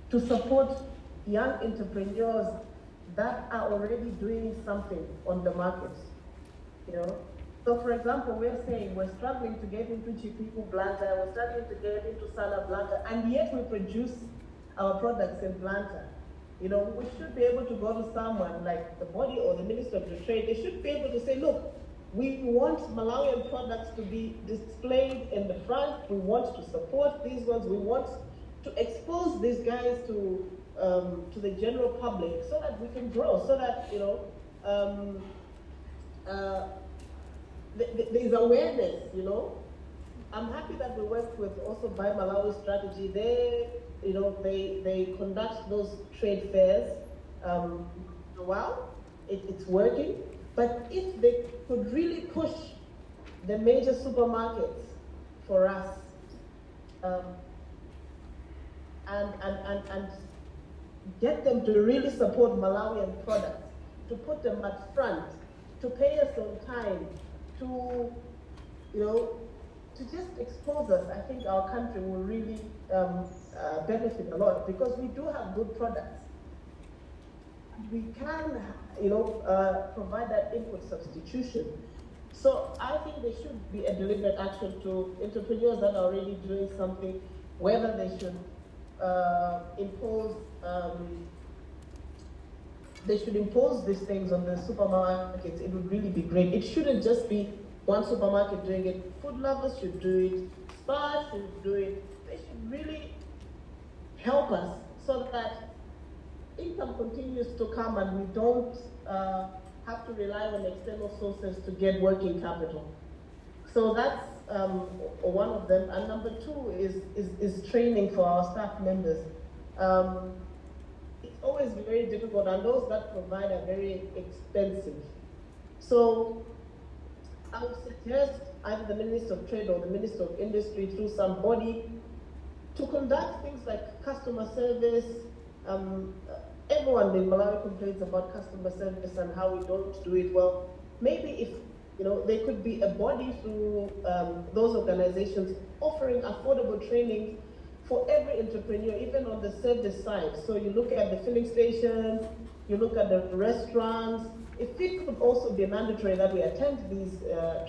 to support young entrepreneurs that are already doing something on the market. So for example, we're saying we're struggling to get into Chipiku Blantyre, we're struggling to get into Sana Blantyre, and yet we produce our products in Blantyre. We should be able to go to someone like the body or the Minister of the Trade. They should be able to say, look, we want Malawian products to be displayed in the front. We want to support these ones. We want to expose these guys to the general public so that we can grow, so that there's awareness. I'm happy that we work with also Buy Malawi strategy. They conduct those trade fairs. It's working. But if they could really push the major supermarkets for us, and get them to really support Malawian products, to put them at front, to pay us on time, to just expose us, I think our country will really benefit a lot, because we do have good products. We can, provide that input substitution. So I think there should be a deliberate action to entrepreneurs that are already doing something, whether they should impose these things on the supermarkets. It would really be great. It shouldn't just be one supermarket doing it. Food lovers should do it. Spas should do it. They should really help us so that income continues to come and we don't have to rely on external sources to get working capital. So that's or one of them. And number two is training for our staff members. It's always very difficult, and those that provide are very expensive. So I would suggest either the Minister of Trade or the Minister of Industry through some body to conduct things like customer service. Everyone in Malawi complains about customer service and how we don't do it well. Maybe if there could be a body through those organizations offering affordable training for every entrepreneur, even on the service side. So you look at the filling stations, you look at the restaurants. If it could also be mandatory that we attend these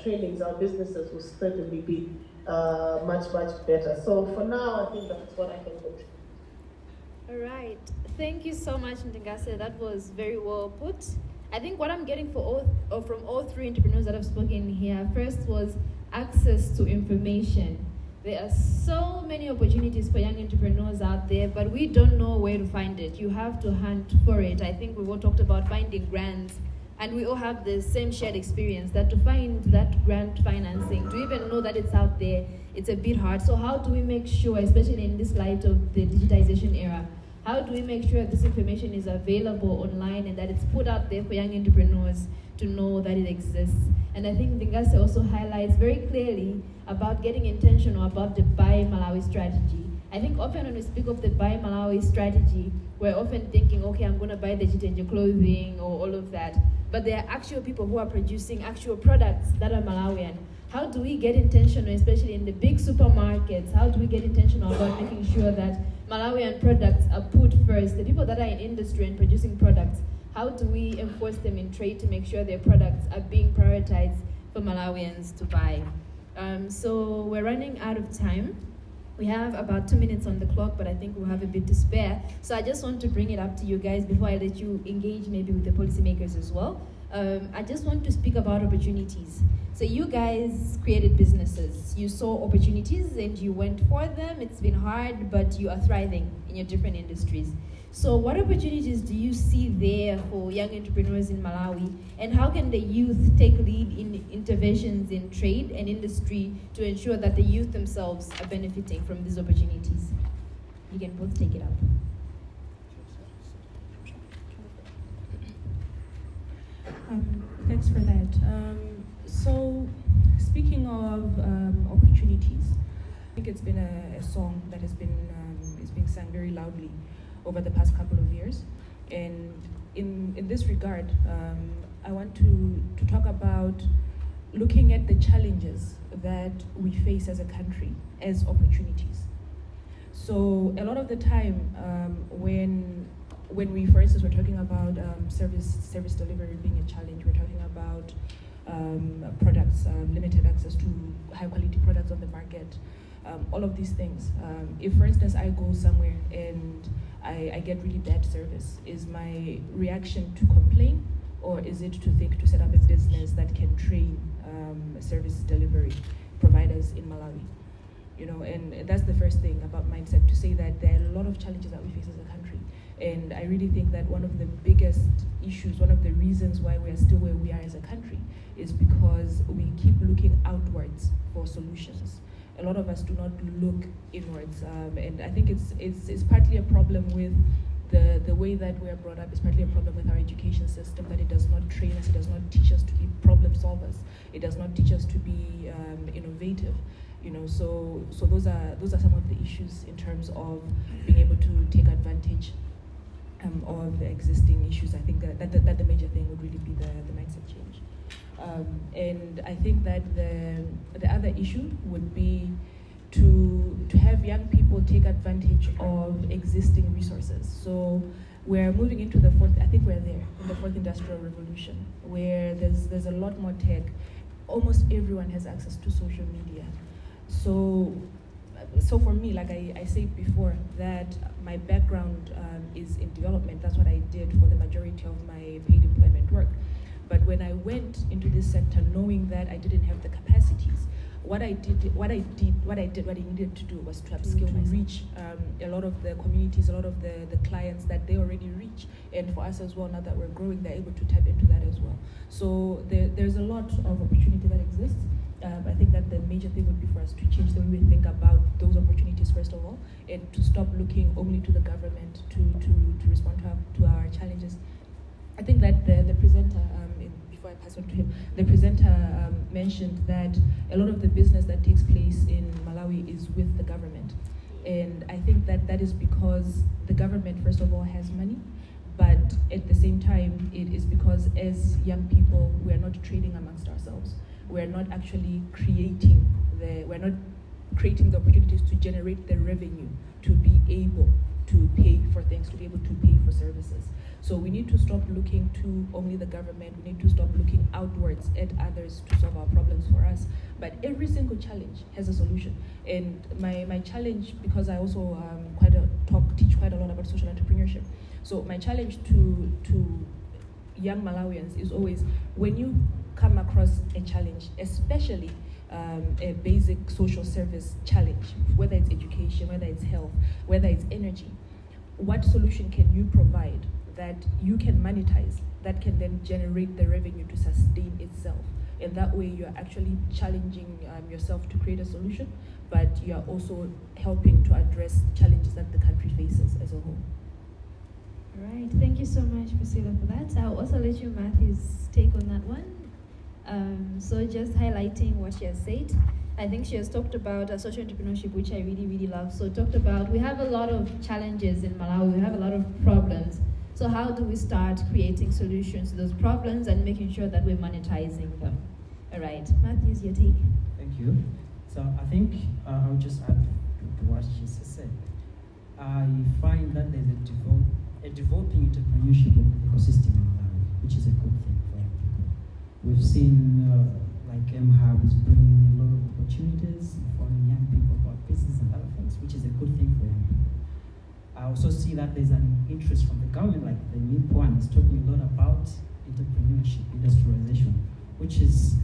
trainings, our businesses will certainly be much, much better. So for now, I think that's what I can contribute. All right. Thank you so much, Ntha. That was very well put. I think what I'm getting from all three entrepreneurs that have spoken here, first was access to information. There are so many opportunities for young entrepreneurs out there, but we don't know where to find it. You have to hunt for it. I think we all talked about finding grants, and we all have the same shared experience that to find that grant financing, to even know that it's out there, it's a bit hard. So how do we make sure, especially in this light of the digitization era, how do we make sure this information is available online and that it's put out there for young entrepreneurs to know that it exists? And I think Ntha also highlights very clearly about getting intentional about the Buy Malawi strategy. I think often when we speak of the Buy Malawi strategy, we're often thinking, okay, I'm going to buy the Jitenje clothing or all of that. But there are actual people who are producing actual products that are Malawian. How do we get intentional, especially in the big supermarkets? How do we get intentional about making sure that Malawian products are put first? The people that are in industry and producing products, how do we enforce them in trade to make sure their products are being prioritized for Malawians to buy? So we're running out of time. We have about 2 minutes on the clock, but I think we'll have a bit to spare. So I just want to bring it up to you guys before I let you engage maybe with the policymakers as well. I just want to speak about opportunities. So you guys created businesses. You saw opportunities and you went for them. It's been hard, but you are thriving in your different industries. So what opportunities do you see there for young entrepreneurs in Malawi? And how can the youth take lead in interventions in trade and industry to ensure that the youth themselves are benefiting from these opportunities? You can both take it up. Thanks for that. So, speaking of opportunities, I think it's been a song that has been is being sung very loudly over the past couple of years, and in this regard, I want to talk about looking at the challenges that we face as a country as opportunities. So a lot of the time, when we, for instance, we're talking about service delivery being a challenge, we're talking about products, limited access to high quality products on the market, all of these things. If, for instance, I go somewhere and I get really bad service, is my reaction to complain, or is it to think to set up a business that can train service delivery providers in Malawi? You know, and that's the first thing about mindset, to say that there are a lot of challenges that we face as a country. And I really think that one of the biggest issues, one of the reasons why we are still where we are as a country, is because we keep looking outwards for solutions. A lot of us do not look inwards, and I think it's partly a problem with the way that we are brought up. It's partly a problem with our education system, that it does not train us, it does not teach us to be problem solvers, it does not teach us to be innovative. You know, so those are some of the issues in terms of being able to take advantage of the existing issues. I think that the major thing would really be the mindset change. And I think that the other issue would be to have young people take advantage of existing resources. So we're moving into the fourth, I think we're there, in the fourth industrial revolution, where there's a lot more tech. Almost everyone has access to social media. So for me, like I said before, that my background is in development. That's what I did for the majority of my paid employment work. But when I went into this sector, knowing that I didn't have the capacities, what I needed to do was to upskill myself, reach a lot of the communities, a lot of the clients that they already reach, and for us as well, now that we're growing, they're able to tap into that as well. So there's a lot of opportunity that exists. I think that the major thing would be for us to change the way we think about those opportunities first of all, and to stop looking only to the government to respond to our challenges. I think that the presenter, before I pass on to him, the presenter mentioned that a lot of the business that takes place in Malawi is with the government. And I think that that is because the government, first of all, has money, but at the same time, it is because as young people, we are not trading amongst ourselves. We're not actually creating the opportunities to generate the revenue to be able to pay for things, to be able to pay for services. So we need to stop looking to only the government. We need to stop looking outwards at others to solve our problems for us. But every single challenge has a solution. And my challenge, because I also teach quite a lot about social entrepreneurship. So my challenge to young Malawians is always, when you come across a challenge, especially a basic social service challenge, whether it's education, whether it's health, whether it's energy, what solution can you provide that you can monetize, that can then generate the revenue to sustain itself? And that way you're actually challenging yourself to create a solution, but you're also helping to address challenges that the country faces as a whole. All right, thank you so much, Priscilla, for that. I'll also let you, Matthew's take on that one. So just highlighting what she has said, I think she has talked about social entrepreneurship, which I really, really love. So talked about, we have a lot of challenges in Malawi, we have a lot of problems. So how do we start creating solutions to those problems and making sure that we're monetizing them? All right, Matthew's your take. Thank you. So I think I'll just add to what she said. I find that there's a developing entrepreneurship ecosystem in Malawi, which is a good thing for young people. We've seen like M-Hub is bringing a lot of opportunities, informing young people about business and other things, which is a good thing for young people. I also see that there's an interest from the government, like the MIP one is talking a lot about entrepreneurship, industrialization, which is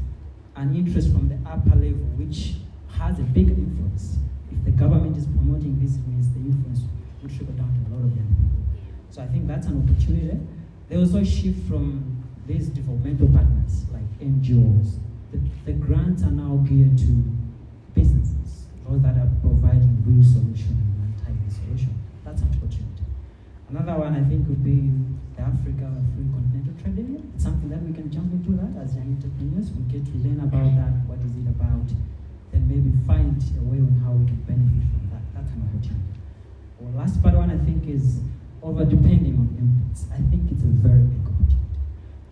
an interest from the upper level, which has a big influence. If the government is promoting this, it means the influence will trickle down to a lot of young people. So I think that's an opportunity. There was also a shift from these developmental partners, like NGOs. The grants are now geared to businesses, those that are providing real solution and monetizing solution. That's an opportunity. Another one I think would be the Africa Free Continental Trade Area. It's something that we can jump into that as young entrepreneurs. We get to learn about that, what is it about, then maybe find a way on how we can benefit from that. That's an opportunity. Well, last part one I think is over-depending on inputs. I think it's a very big opportunity.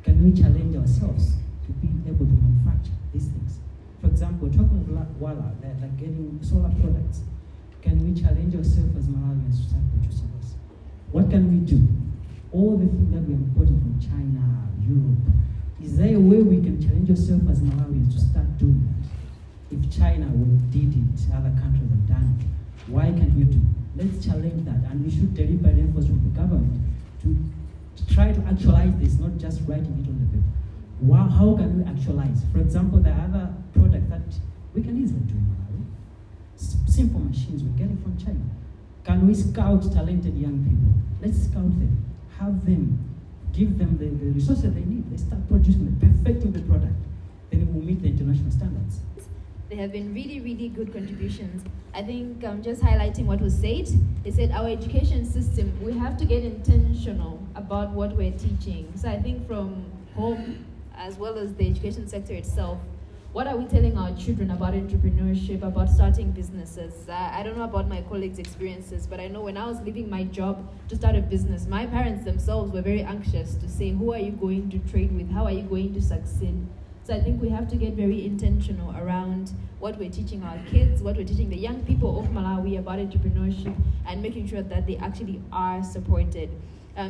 Can we challenge ourselves to be able to manufacture these things? For example, talking of Wala, they're getting solar products. Can we challenge ourselves as Malawians to start producing this? What can we do? All the things that we're importing from China, Europe, is there a way we can challenge ourselves as Malawians to start doing that? If China did it, other countries have done it, why can't we do it? Let's challenge that, and we should deliver the efforts from the government to try to actualize this, not just writing it on the paper. How can we actualize? For example, there are other products that we can easily do in Malawi. Simple machines, we get it from China. Can we scout talented young people? Let's scout them, have them, give them the resources they need. They start producing, perfecting the product. Then we'll meet the international standards. There have been really, really good contributions. I think just highlighting what was said, they said our education system, we have to get intentional about what we're teaching. So I think from home, as well as the education sector itself, what are we telling our children about entrepreneurship, about starting businesses? I don't know about my colleagues' experiences, but I know when I was leaving my job to start a business, my parents themselves were very anxious to say, who are you going to trade with? How are you going to succeed? So I think we have to get very intentional around what we're teaching our kids, what we're teaching the young people of Malawi about entrepreneurship, and making sure that they actually are supported.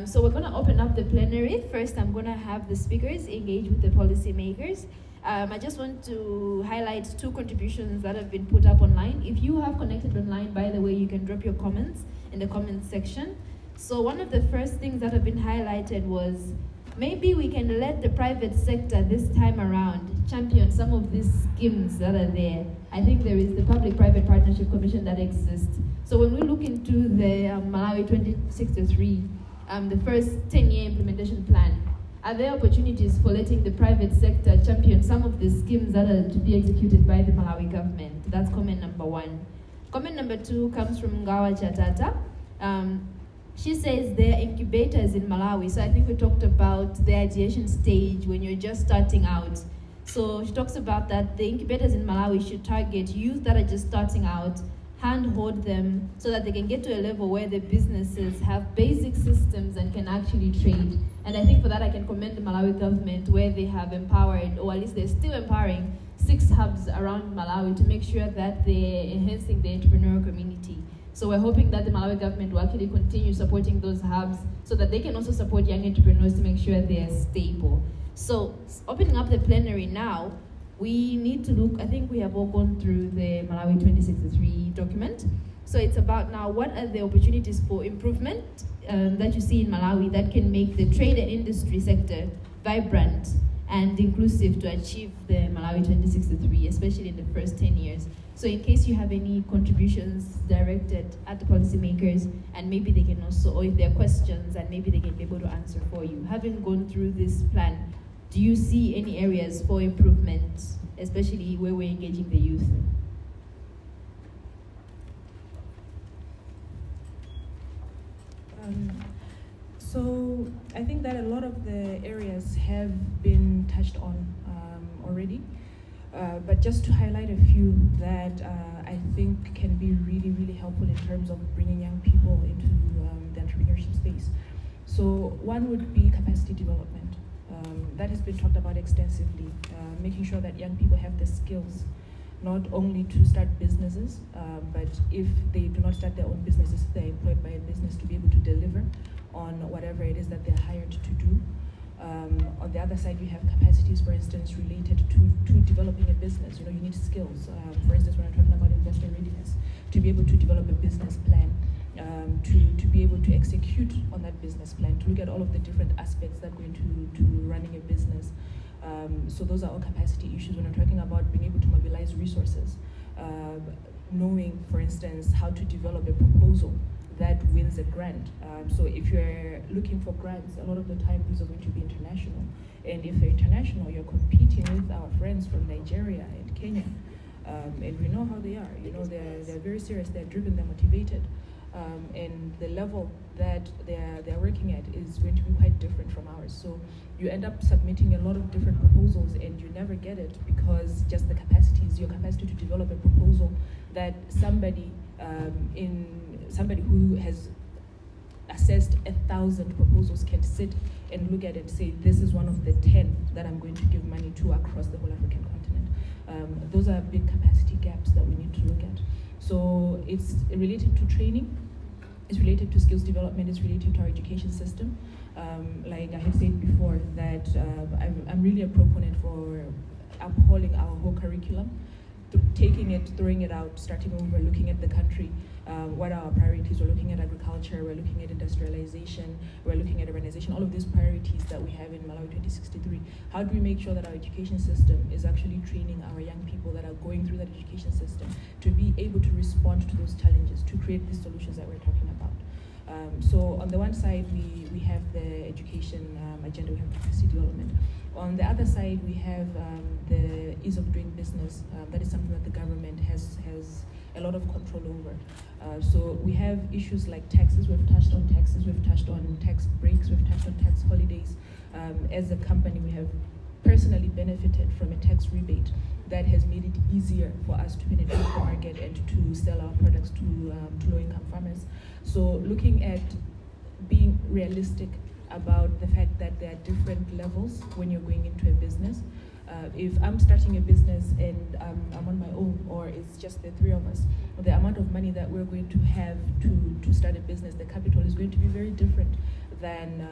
So we're going to open up the plenary. First, I'm going to have the speakers engage with the policymakers. I just want to highlight two contributions that have been put up online. If you have connected online, by the way, you can drop your comments in the comments section. So one of the first things that have been highlighted was maybe we can let the private sector this time around champion some of these schemes that are there. I think there is the Public-Private Partnership Commission that exists. So when we look into the Malawi 2063, the first 10-year implementation plan, are there opportunities for letting the private sector champion some of the schemes that are to be executed by the Malawi government? That's comment number one. Comment number two comes from Ngawa Chatata. She says there are incubators in Malawi. So I think we talked about the ideation stage when you're just starting out. So she talks about that the incubators in Malawi should target youth that are just starting out, handhold them so that they can get to a level where the businesses have basic systems and can actually trade. And I think for that I can commend the Malawi government where they have empowered, or at least they're still empowering, 6 hubs around Malawi to make sure that they're enhancing the entrepreneurial community. So we're hoping that the Malawi government will actually continue supporting those hubs so that they can also support young entrepreneurs to make sure they're stable. So opening up the plenary now, we need to look, I think we have all gone through the Malawi 2063 document. So it's about now what are the opportunities for improvement that you see in Malawi that can make the trade and industry sector vibrant and inclusive to achieve the Malawi 2063, especially in the first 10 years. So in case you have any contributions directed at the policymakers, and maybe they can also, or if there are questions, and maybe they can be able to answer for you. Having gone through this plan, do you see any areas for improvement, especially where we're engaging the youth? So I think that a lot of the areas have been touched on already, but just to highlight a few that I think can be really, really helpful in terms of bringing young people into the entrepreneurship space. So one would be capacity development. That has been talked about extensively, making sure that young people have the skills not only to start businesses, but if they do not start their own businesses, they're employed by a business to be able to deliver on whatever it is that they're hired to do. On the other side, you have capacities, for instance, related to developing a business. You know, you need skills. For instance, when I'm talking about investor readiness, to be able to develop a business plan, to be able to execute on that business plan, to look at all of the different aspects that go into running a business. So those are all capacity issues when I'm talking about being able to mobilize resources. Knowing, for instance, how to develop a proposal that wins a grant. So if you're looking for grants, a lot of the time these are going to be international. And if they're international, you're competing with our friends from Nigeria and Kenya. And we know how they are. You know, they're very serious, they're driven, they're motivated. And the level that they're working at is going to be quite different from ours. So you end up submitting a lot of different proposals and you never get it because just the capacities, your capacity to develop a proposal that somebody who has assessed 1,000 proposals can sit and look at it and say, this is one of the 10 that I'm going to give money to across the whole African continent. Those are big capacity gaps that we need to look at. So it's related to training, it's related to skills development, it's related to our education system. Like I have said before, that I'm really a proponent for upholding our whole curriculum, taking it, throwing it out, starting over, looking at the country, what are our priorities. We're looking at agriculture, we're looking at industrialization, we're looking at urbanization, all of these priorities that we have in Malawi 2063. How do we make sure that our education system is actually training our young people that are going through that education system to be able to respond to those challenges, to create these solutions that we're talking about? So on the one side, we have the education agenda, we have capacity development. On the other side, we have the ease of doing business. That is something that the government has a lot of control over. So we have issues like taxes. We've touched on taxes. We've touched on tax breaks. We've touched on tax holidays. As a company, we have personally benefited from a tax rebate that has made it easier for us to penetrate the market and to sell our products to low-income farmers. So looking at being realistic about the fact that there are different levels when you're going into a business. If I'm starting a business and I'm on my own, or it's just the three of us, the amount of money that we're going to have to start a business, the capital is going to be very different than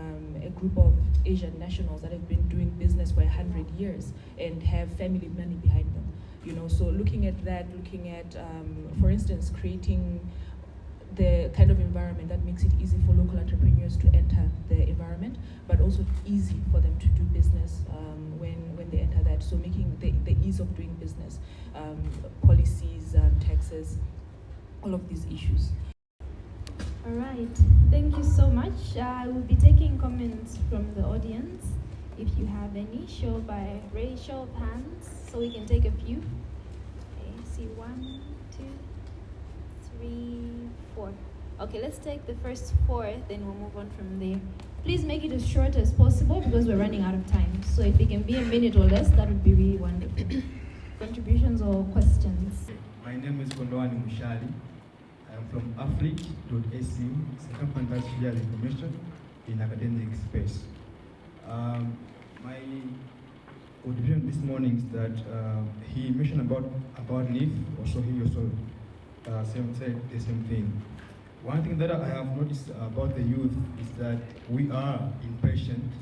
a group of Asian nationals that have been doing business for 100 years and have family money behind them. You know, so looking at that, for instance, creating the kind of environment that makes it easy for local entrepreneurs to enter the environment, but also easy for them to do business when they enter that. So making the ease of doing business, policies, taxes, all of these issues. All right, thank you so much. I will be taking comments from the audience. If you have any, show of hands, so we can take a few. Okay, see 1, 2, 3, 4. Okay, let's take the first 4, then we'll move on from there. Please make it as short as possible because we're running out of time. So if it can be a minute or less, that would be really wonderful. Contributions or questions? My name is Kondwani Mushali. I am from Afric.ac. It's a company that shares information in academic space. My contribution this morning is that he mentioned about Nthha, also he also said the same thing. One thing that I have noticed about the youth is that we are impatient,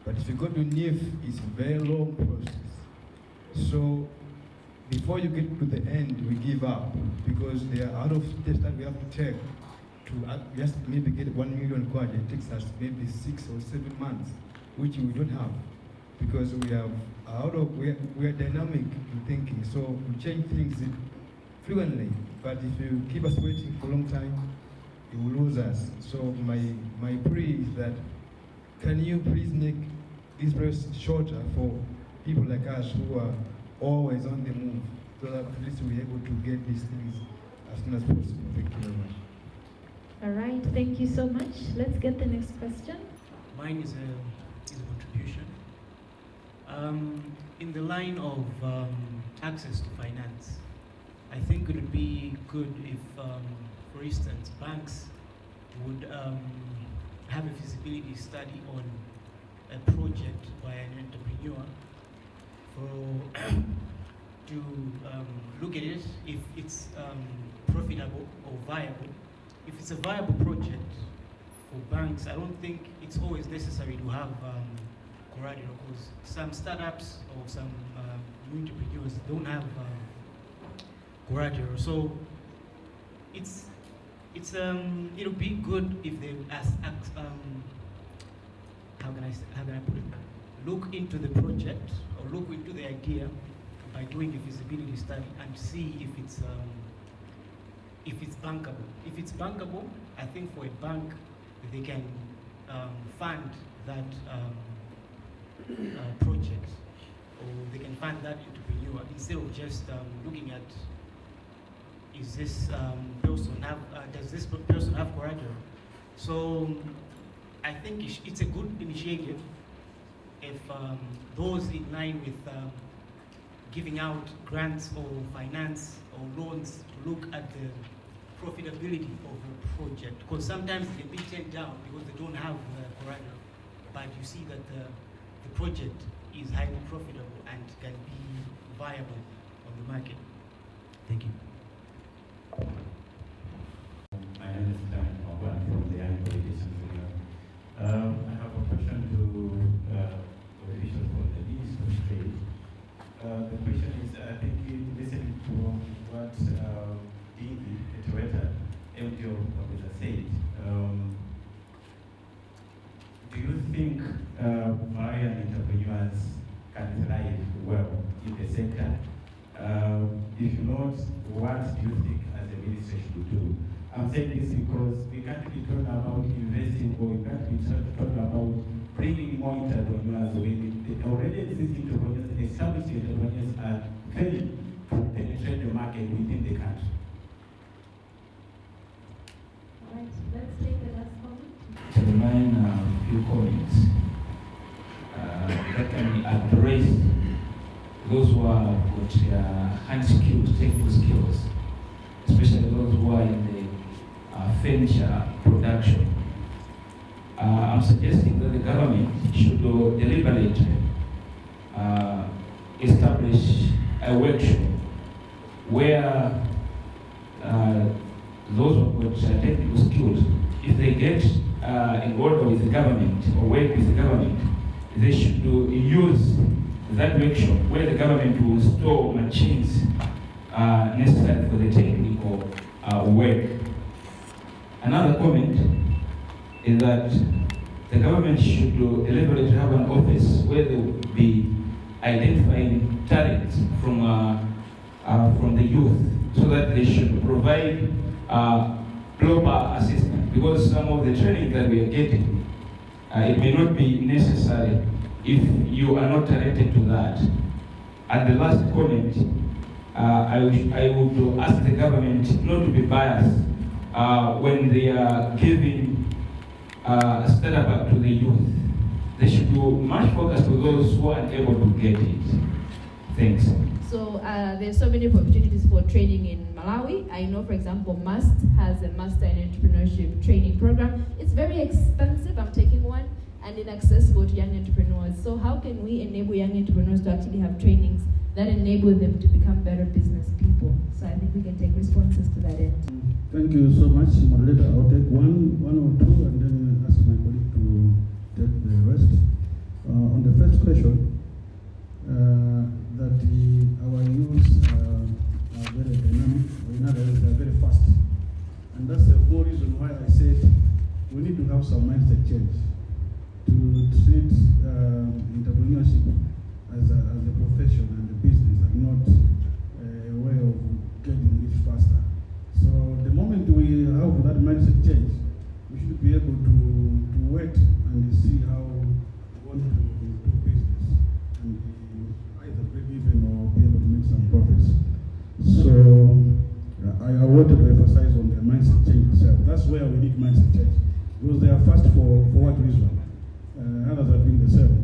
but if you go to Nthha, it's a very long process. So before you get to the end, we give up because there are a lot of steps that we have to take to just maybe get 1 million quad. It takes us maybe 6 or 7 months, which we don't have because we are dynamic in thinking. So we change things fluently, but if you keep us waiting for a long time, you will lose us. So my plea is that can you please make this process shorter for people like us who are always on the move, so that at least we're able to get these things as soon as possible. Thank you very much. All right, thank you so much. Let's get the next question. Mine is a contribution. In the line of access to finance, I think it would be good if, for instance, banks would have a feasibility study on a project by an entrepreneur to look at it if it's profitable or viable. If it's a viable project for banks, I don't think it's always necessary to have collateral, because some startups or some new entrepreneurs don't have collateral. So it'll be good if they how can I put it? Look into the project or look into the idea by doing a feasibility study and see if it's bankable. If it's bankable, I think for a bank, they can fund that project, or they can fund that entrepreneur instead of just looking at does this person have collateral? So I think it's a good initiative if those in line with giving out grants or finance or loans to look at the profitability of a project, because sometimes they be turned down because they don't have collateral, but you see that the project is highly profitable and can be viable on the market. Thank you. My name is Ntha from the Young Politicians Union. I have a question to the officials from the Ministry of Trade. The question is, I think listening to what Ntha, MD of said, do you think Marian entrepreneurs can thrive well in the sector? If not, what do you think as a ministry should do? I'm saying this because we can't be talking about investing, or we can't be talking about bringing more entrepreneurs when the already existing entrepreneurs, established entrepreneurs are failing to penetrate the market within the country. All right, let's take the last comment. To remind a few comments that can address those who have got hand skills, technical skills, especially those who are in the furniture production. I'm suggesting that the government should deliberately establish a workshop where those who have got technical skills, if they get involved with the government or work with the government, they should use that workshop where the government will install machines necessary for the technical work. Another comment is that the government should deliberately have an office where they will be identifying talent from the youth, so that they should provide global assistance, because some of the training that we are getting, it may not be necessary if you are not talented to that. And the last comment, I would ask the government not to be biased when they are giving startup to the youth. They should be much focused to those who are able to get it. Thanks. So there's so many opportunities for training in Malawi. I know, for example, MUST has a Master in Entrepreneurship training program. It's very expensive. I'm taking one, and inaccessible to young entrepreneurs. So how can we enable young entrepreneurs to actually have trainings that enable them to become better business people? So I think we can take responses to that end. Thank you so much, moderator. I'll take one or two, and then ask my colleague to take the rest. On the first question, that our youth are very dynamic, or in other words, they are very fast. And that's the whole reason why I said we need to have some mindset change to treat entrepreneurship as a profession and a business, and not a way of getting rich faster. So the moment we have that mindset change, we should be able to wait and see how we want to do business, and either break even or be able to make some profits. So I wanted to emphasize on the mindset change itself. That's where we need mindset change, because they are fast for what reason? Others are doing the same,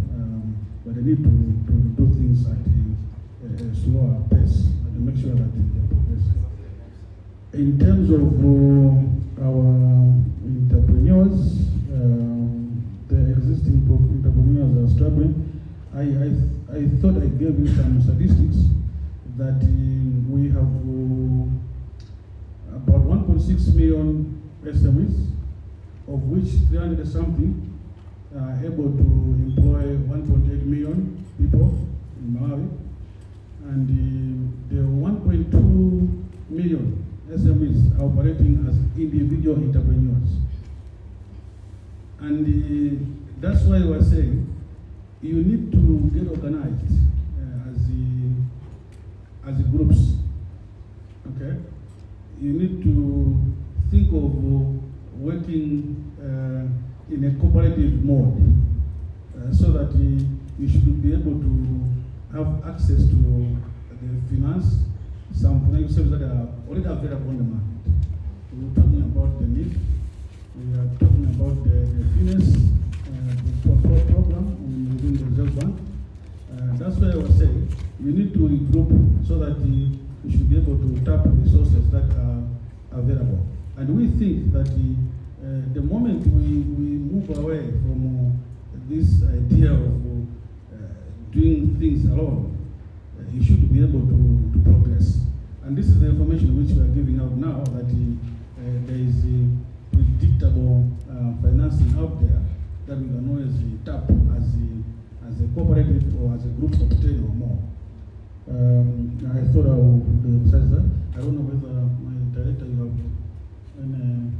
but they need to do things at a slower pace and to make sure that they are progressing. In terms of our entrepreneurs, the existing entrepreneurs are struggling. I thought I gave you some statistics that we have about 1.6 million SMEs, of which 300 something are able to employ 1.8 million people in Malawi, and the 1.2 million SMEs are operating as individual entrepreneurs. And that's why we're saying you need to get organized as groups, okay? You need to think of working in a cooperative mode, so that you should be able to have access to the finance, some financial services that are already available on the market. We're talking about the need, we are talking about the finance program within the Reserve Bank. That's why I was saying you need to regroup so that you should be able to tap resources that are available. And we think that the moment we move away from this idea of doing things alone, you should be able to progress. And this is the information which we are giving out now, that there is a predictable financing out there that we can always tap as a cooperative or as a group of 10 or more. I thought I would emphasize that. I don't know whether my director, you have any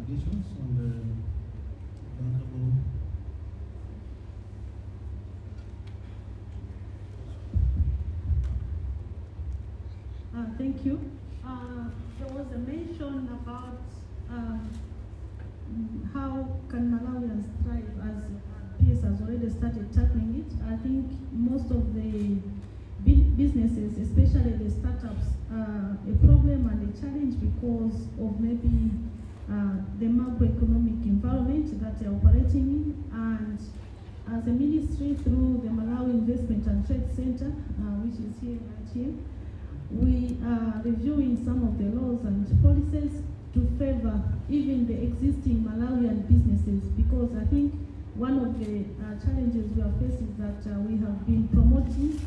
additions on the bankable. Thank you. There was a mention about how can Malawians thrive, as PS has already started tackling it. I think most of the businesses, especially the startups, are a problem and a challenge because of maybe the macroeconomic environment that they're operating in. And as a ministry, through the Malawi Investment and Trade Center, which is here right here, we are reviewing some of the laws and policies to favor even the existing Malawian businesses, because I think one of the challenges we are facing is that we have been promoting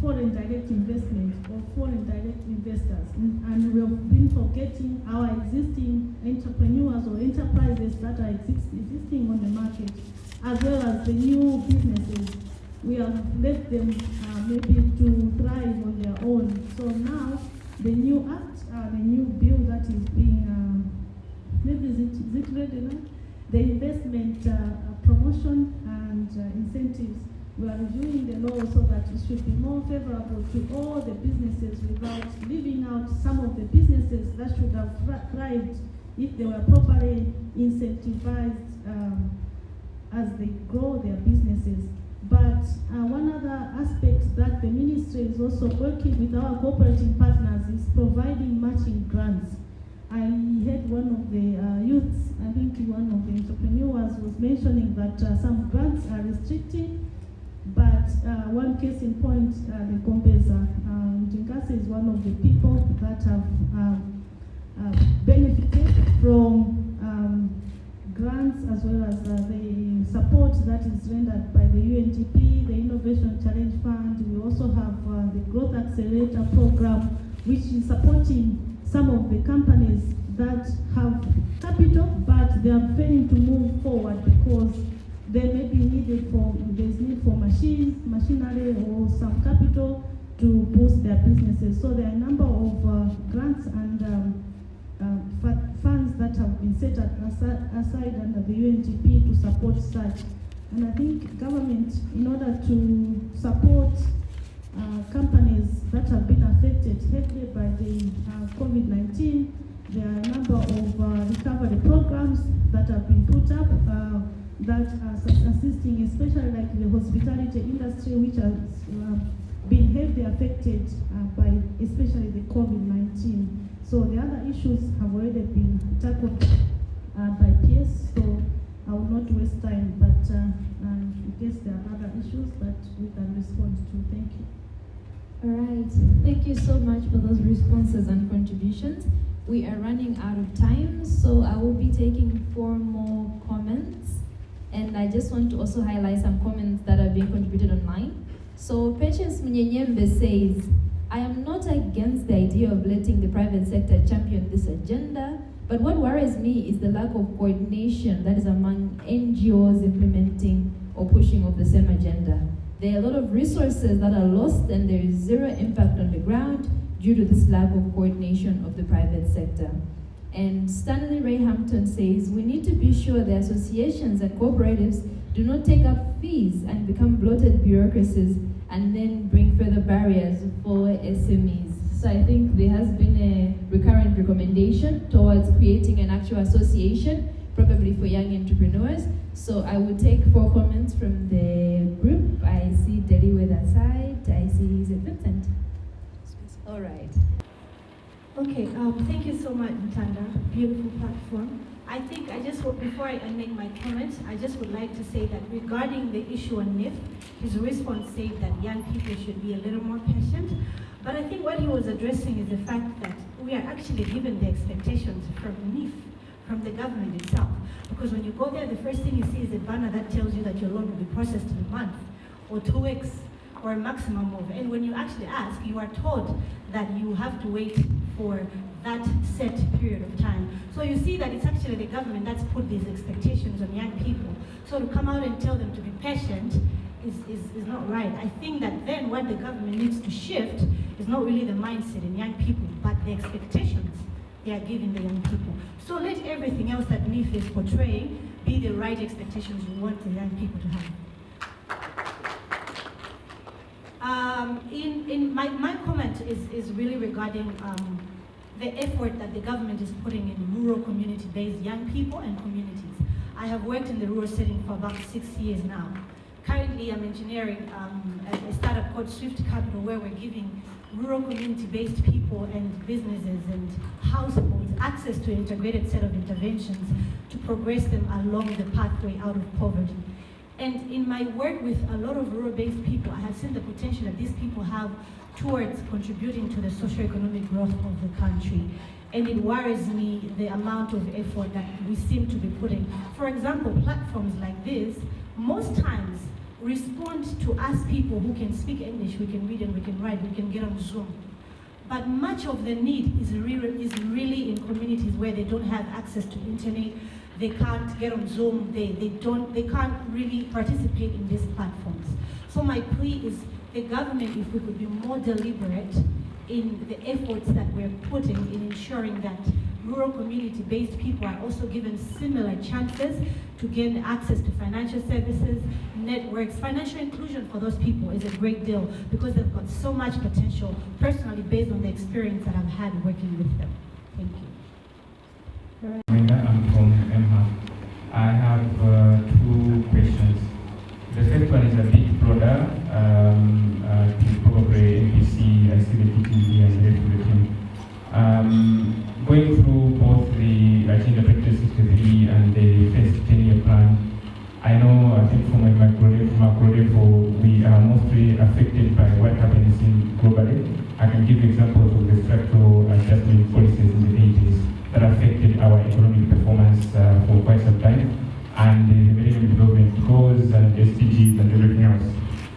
foreign direct investment or foreign direct investors, and we have been forgetting our existing entrepreneurs or enterprises that are existing on the market, as well as the new businesses. We have let them maybe to thrive on their own. So now the new act, the new bill that is being maybe is it ready now? The investment promotion and incentives. We are reviewing the law so that it should be more favorable to all the businesses without leaving out some of the businesses that should have thrived if they were properly incentivized as they grow their businesses. But one other aspect that the ministry is also working with our cooperating partners is providing matching grants. I heard one of the youths, I think one of the entrepreneurs was mentioning that some grants are restricted, but one case in point, the Gombeza, Jingase is one of the people that have benefited from grants as well as the support that is rendered by the UNDP, the Innovation Challenge Fund. We also have the Growth Accelerator Program, which is supporting some of the companies that have capital, but they are failing to move forward because they may be needed there's need for machinery or some capital to boost their businesses. So there are a number of grants and funds that have been set aside under the UNDP to support such. And I think government, in order to support companies that have been affected heavily by the COVID-19, there are a number of recovery programs that have been put up that are assisting, especially like the hospitality industry, which has been heavily affected by especially the COVID-19. So the other issues have already been tackled by PS, so I will not waste time, but in case there are other issues that we can respond to. Thank you. All right, thank you so much for those responses and contributions. We are running out of time, so I will be taking 4 more comments. And I just want to also highlight some comments that are being contributed online. So Patience Munyenyembe says, I am not against the idea of letting the private sector champion this agenda, but what worries me is the lack of coordination that is among NGOs implementing or pushing of the same agenda. There are a lot of resources that are lost and there is zero impact on the ground due to this lack of coordination of the private sector. And Stanley Ray Hampton says, we need to be sure the associations and cooperatives do not take up fees and become bloated bureaucracies and then bring further barriers for SMEs. So I think there has been a recurrent recommendation towards creating an actual association, probably for young entrepreneurs. So I will take 4 comments from the group. I see Deli with that side. I see Vincent. All right. Okay, thank you so much, Nthanda. Beautiful platform. I think before I make my comments, I just would like to say that regarding the issue on NIF, his response said that young people should be a little more patient. But I think what he was addressing is the fact that we are actually given the expectations from NIF, from the government itself. Because when you go there, the first thing you see is a banner that tells you that your loan will be processed in a month, or 2 weeks, or a maximum of. And when you actually ask, you are told that you have to wait for that set period of time. So you see that it's actually the government that's put these expectations on young people. So to come out and tell them to be patient is not right. I think that then what the government needs to shift is not really the mindset in young people, but the expectations they are giving the young people. So let everything else that NIF is portraying be the right expectations we want the young people to have. My comment is really regarding the effort that the government is putting in rural community-based young people and communities. I have worked in the rural setting for about 6 years now. Currently, I'm engineering a startup called Swift Capital, where we're giving rural community-based people and businesses and households access to an integrated set of interventions to progress them along the pathway out of poverty. And in my work with a lot of rural-based people, I have seen the potential that these people have towards contributing to the socio-economic growth of the country. And it worries me the amount of effort that we seem to be putting. For example, platforms like this, most times respond to us people who can speak English, we can read and we can write, we can get on Zoom. But much of the need is really in communities where they don't have access to internet, they can't get on Zoom, they can't really participate in these platforms. So my plea is the government, if we could be more deliberate in the efforts that we're putting in ensuring that rural community-based people are also given similar chances to gain access to financial services, networks. Financial inclusion for those people is a great deal because they've got so much potential, personally based on the experience that I've had working with them. Thank you. I'm from Ntha. I have two questions. The first one is a bit broader to probably NPC, I see the TTV and the rest of the team. Going through both the Agenda 2063 and the first 10-year plan, I know, I think from a macro level, we are mostly affected by what happens globally. I can give examples of the structural adjustment policies in the 80s that affected our economic performance for quite some time, and the Millennium Development Goals and SDGs and everything else.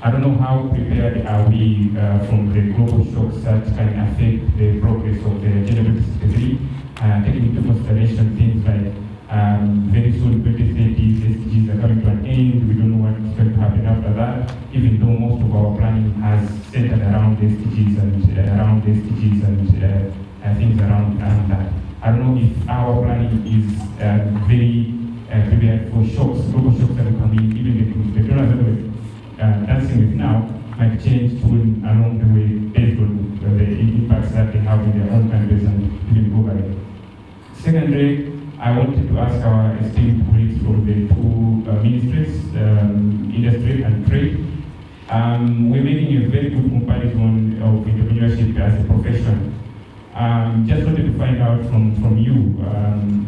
I don't know how prepared are we from the global shocks that can affect the progress of the Agenda 2063, taking into consideration things like very soon 2030 SDGs are coming to an end. We don't know what's going to happen after that, even though most of our planning has centered around the SDGs and things around that. I don't know if our planning is very prepared for shocks, global shocks that are coming. Even the donors that we're dancing with now might change tune along the way based on the impacts that they have in their own countries and even globally. Secondly, I wanted to ask our esteemed colleagues from the two ministries, industry and trade. We're making a very good comparison of entrepreneurship as a profession. Just wanted to find out from you,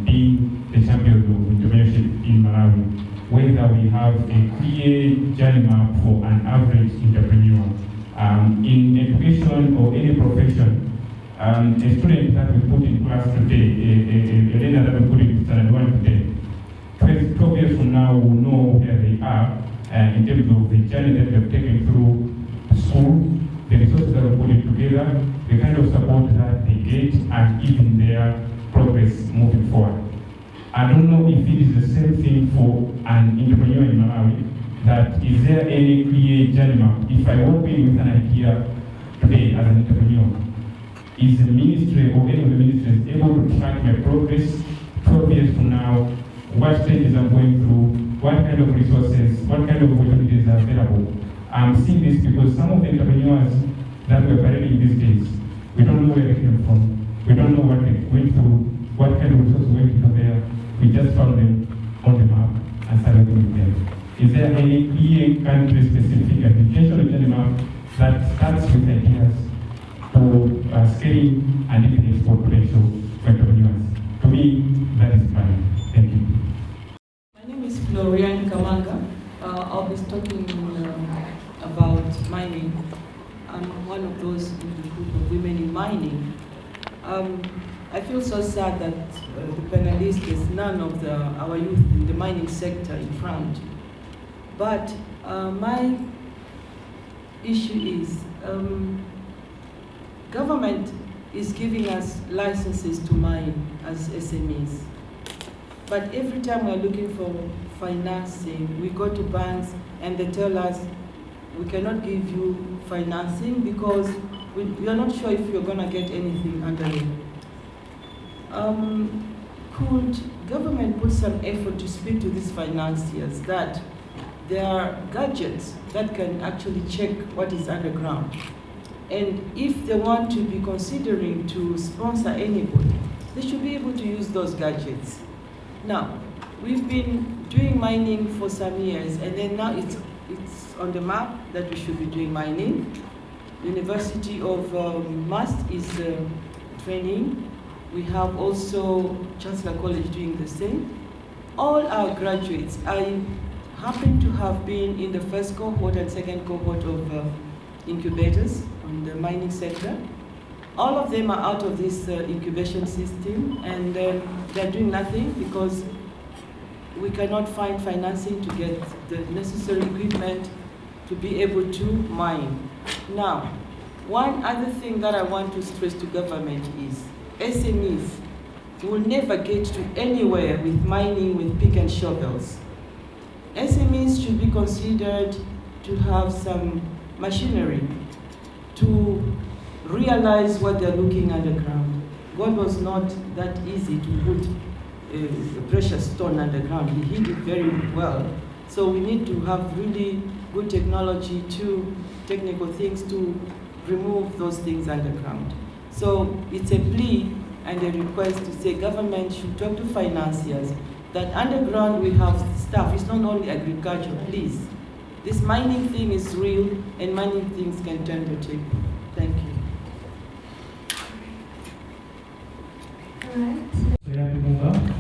being the champion of entrepreneurship in Malawi, whether we have a clear journey map for an average entrepreneur in education or any profession. A student that we put in class today, a learner that we put in standard 1 today, 12 years from now will know where they are in terms of the journey that they've taken through school, the resources that we put it together, the kind of support that they get, and even their progress moving forward. I don't know if it is the same thing for an entrepreneur in Malawi, that is there any clear journey map? If I walk in with an idea today as an entrepreneur, is the ministry or any of the ministries able to track my progress 12 years from now, what stages I'm going through, what kind of resources, what kind of opportunities are available? I'm seeing this because some of the entrepreneurs that we're operating these days, we don't know where they came from, we don't know what they went through, what kind of resources went into there. We just found them on the map and started with them. Is there any clear country-specific and intentional journey map that starts with ideas for scaling and even export potential for entrepreneurs? To me, that is fine. Thank you. My name is Florian Kamanga. I'll be talking about mining. I'm one of those in the group of women in mining. I feel so sad that the panelists, there's none of our youth in the mining sector in front. But my issue is government is giving us licenses to mine as SMEs. But every time we're looking for financing, we go to banks and they tell us, we cannot give you financing because we are not sure if you're going to get anything under it. Could government put some effort to speak to these financiers that there are gadgets that can actually check what is underground? And if they want to be considering to sponsor anybody, they should be able to use those gadgets. Now, we've been doing mining for some years, and then now it's on the map that we should be doing mining. University of Must is training. We have also Chancellor College doing the same. All our graduates, I happen to have been in the first cohort and second cohort of incubators on the mining sector. All of them are out of this incubation system, and they're doing nothing because we cannot find financing to get the necessary equipment to be able to mine. Now, one other thing that I want to stress to government is SMEs will never get to anywhere with mining with pick and shovels. SMEs should be considered to have some machinery to realize what they're looking underground. God was not that easy to put a precious stone underground. He hid it very well. So we need to have really good technology to technical things to remove those things underground. So it's a plea and a request to say government should talk to financiers that underground we have stuff. It's not only agriculture, please. This mining thing is real and mining things can turn the table. Thank you.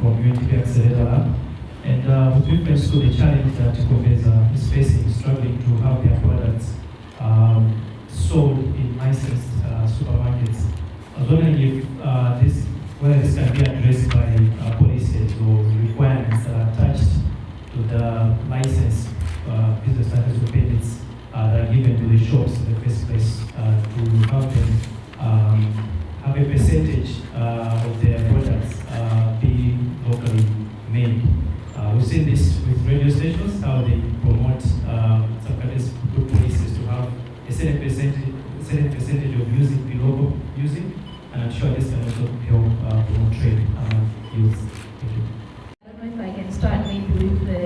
From UNTP Accelerator, and with reference to the challenge that Koveza is facing, struggling to have their products sold in licensed supermarkets. I was wondering if whether this can be addressed by policies or requirements that are attached to the license business license or permits that are given to the shops in the first place to help them have a percentage of their products being locally made. We've seen this with radio stations, how they promote some countries put policies to have a certain percentage of music be local music, and I'm sure this can also help promote trade use. Thank you. I don't know if I can start maybe with the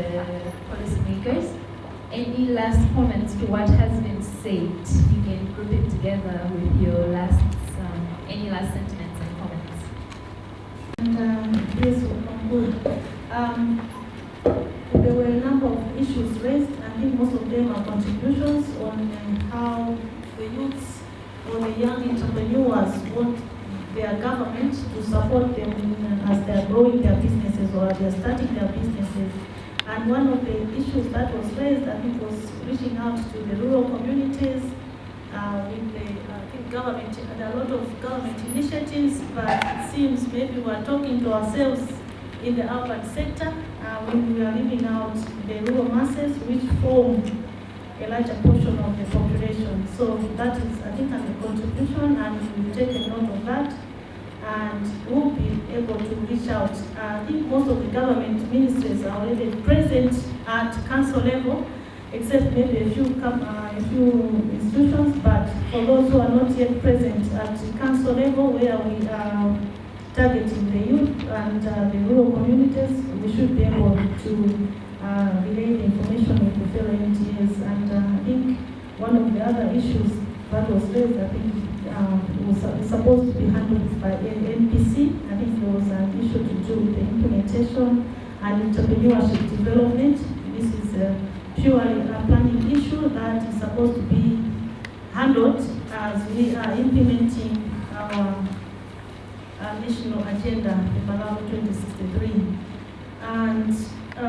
policymakers. Any last comments to what has been said? You can group it together with your last, any last sentiments and comments. And this will conclude. There were a number of issues raised. I think most of them are contributions on how the youths or the young entrepreneurs want their government to support them as they are growing their businesses or as they are starting their businesses. And one of the issues that was raised, I think, was reaching out to the rural communities with the government. There are a lot of government initiatives, but it seems maybe we are talking to ourselves in the urban sector when we are leaving out the rural masses, which form a larger portion of the population. So that is, I think, a contribution, and we'll take a note of that. And we'll be able to reach out. I think most of the government ministries are already present at council level, except maybe a few institutions, but for those who are not yet present at council level, where we are targeting the youth and the rural communities, we should be able to relay the information with the fellow MTAs. And I think one of the other issues that was raised, I think, was supposed to be handled by NPC. I think there was an issue to do with the implementation and entrepreneurship development. This is purely a planning issue that is supposed to be handled as we are implementing our national agenda, the Malawi 2063. And I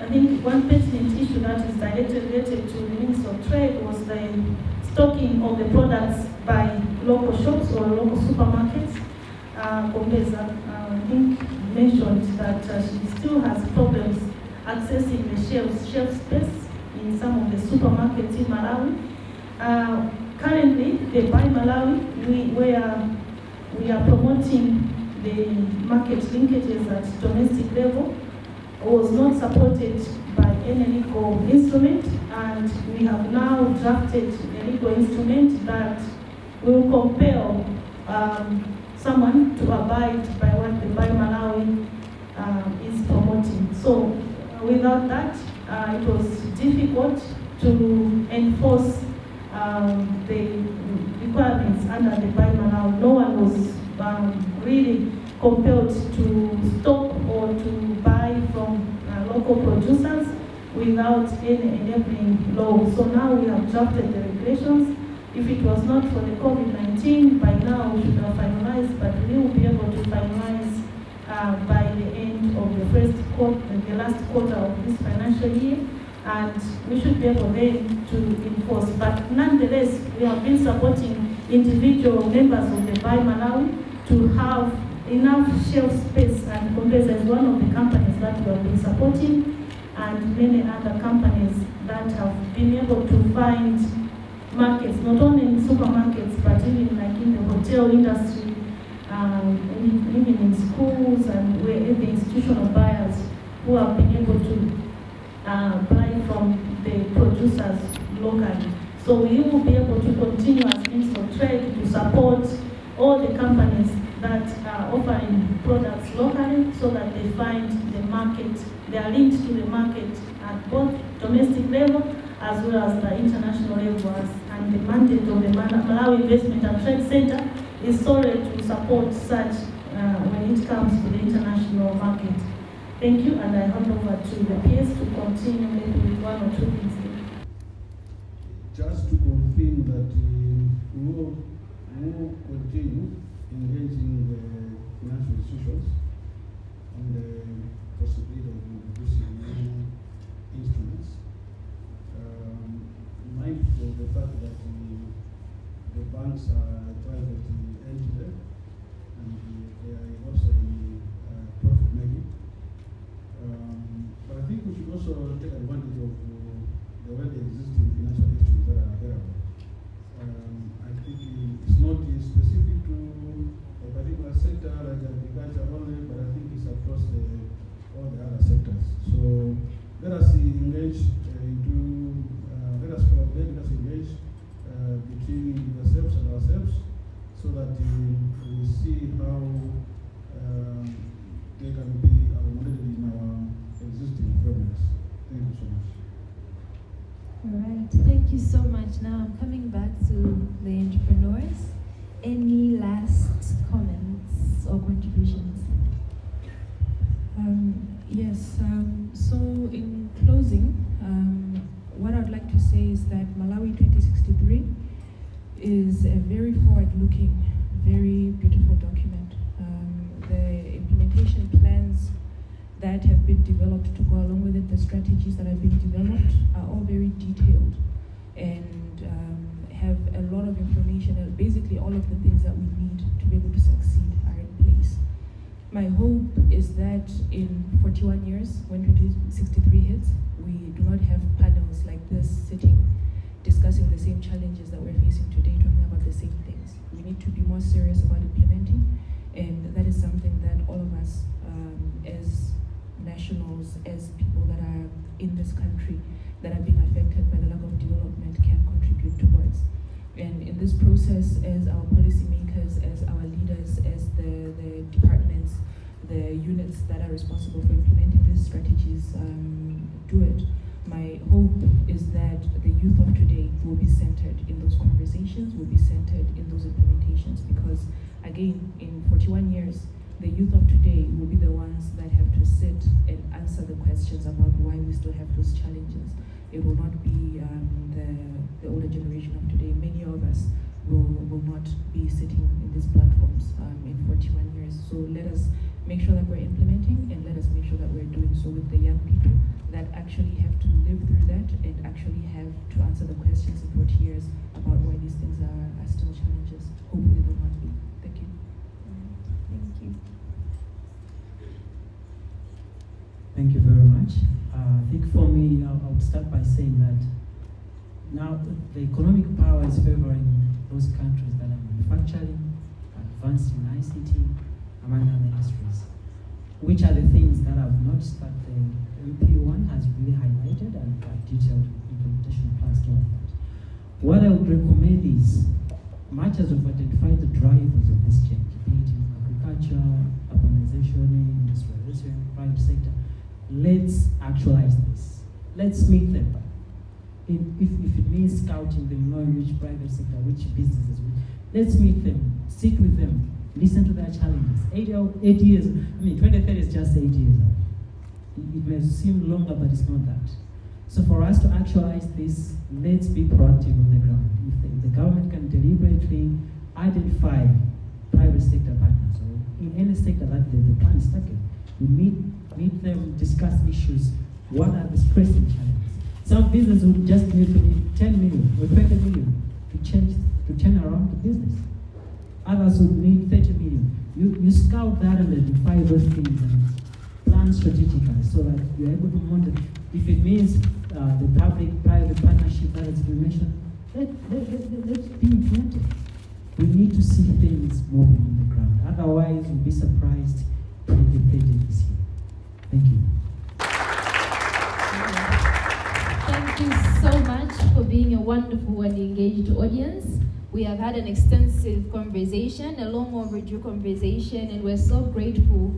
think one pertinent issue that is directly related to the Ministry of Trade was the stocking of the products by local shops or local supermarkets. Koveza, I think, mentioned that she still has problems accessing the shelf space in some of the supermarkets in Malawi. Currently, the Buy Malawi, we are promoting the market linkages at domestic level, was not supported by any legal instrument, and we have now drafted a legal instrument that will compel someone to abide by what the Buy Malawi is promoting. So without that, it was difficult to enforce the requirements under the Buy Malawi. No one was really compelled to stop or to buy from local producers without any enabling law. So now we have drafted the regulations. If it was not for the COVID-19, by now we should have finalized, but we will be able to finalize by the end of the last quarter of this financial year, and we should be able then to enforce. But nonetheless, we have been supporting individual members of the Buy Malawi to have enough shelf space, and Koveza is one of the companies that we have been supporting, and many other companies that have been able to find markets, not only in supermarkets, but even like in the hotel industry, even in schools, and where the institutional buyers who have been able to buy from the producers locally. So we will be able to continue as Ministry of Trade to support all the companies that are offering products locally so that they find the market, they are linked to the market at both domestic level as well as the international level. And the mandate of the Malawi Investment and Trade Center is solely to support such when it comes to the international market. Thank you, and I hand over to the peers to continue maybe with one or two things. Just to confirm that we will continue engaging the financial institutions on the possibility of introducing new instruments. Mindful of the fact that the banks are private entity and they are also in profit making. But I think we should also take advantage of the already existing financial instruments that are available. I think it's not specific to a particular sector like agriculture only, but I think it's across all the other sectors. So let us engage let us collaborate, let us engage between yourselves and ourselves so that we see how they can be accommodated in our existing frameworks. Thank you so much. All right, thank you so much. Now I'm coming back to the entrepreneurs. Any last comments or contributions? Yes, so in closing, what I'd like to say is that Malawi 2063 is a very forward-looking, very beautiful document. The implementation plans that have been developed to go along with it, the strategies that have been developed are all very detailed and have a lot of information, and basically all of the things that we need to be able to succeed are in place. My hope is that in 41 years, when 2063 hits, we do not have panels like this sitting, discussing the same challenges that we're facing today, talking about the same things. We need to be more serious about implementing, and that is something that all of us as nationals, as people that are in this country that are being affected by the lack of development can contribute towards. And in this process, as our policymakers, as our leaders, as the departments, the units that are responsible for implementing these strategies do it, my hope is that the youth of today will be centered in those conversations, will be centered in those implementations, because again, in 41 years, the youth of today will be the ones that have to sit and answer the questions about why we still have those challenges. It will not be the older generation of today. Many of us will not be sitting in these platforms in 41 years. So let us make sure that we're implementing, and let us make sure that we're doing so with the young people that actually have to live through that and actually have to answer the questions in 40 years about why these things are still challenges. Hopefully they'll not be. Thank you. Thank you. Thank you very much. I think for me, I would start by saying that now the economic power is favoring those countries that are manufacturing, advanced in ICT, among other industries, which are the things that I've noticed that the MP1 has really highlighted and detailed implementation plans to that. What I would recommend is, much as we've identified the drivers of this change, be it in agriculture, urbanization, industrialization, private sector, let's actualize this. Let's meet them. If it means scouting them, knowing which private sector, which businesses, let's meet them, sit with them, listen to their challenges. 8 years, 2030 is just 8 years. It may seem longer, but it's not that. So for us to actualize this, let's be proactive on the ground. If the government can deliberately identify private sector partners, or in any sector that the plan is taken, we meet them, discuss issues. What are the pressing challenges? Some business would just need 10 million or 20 million to turn around the business. Others would need 30 million. You scout that and identify those things and plan strategically so that you're able to monitor. If it means the public-private partnership that has been mentioned, let's be implemented. We need to see things moving on the ground. Otherwise, we'll be surprised when the project is here. Thank you. Thank you so much for being a wonderful and engaged audience. We have had an extensive conversation, a long overdue conversation, and we're so grateful.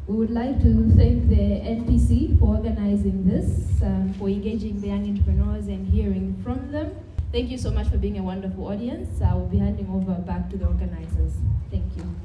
We would like to thank the NPC for organizing this, for engaging the young entrepreneurs and hearing from them. Thank you so much for being a wonderful audience. I will be handing over back to the organizers. Thank you.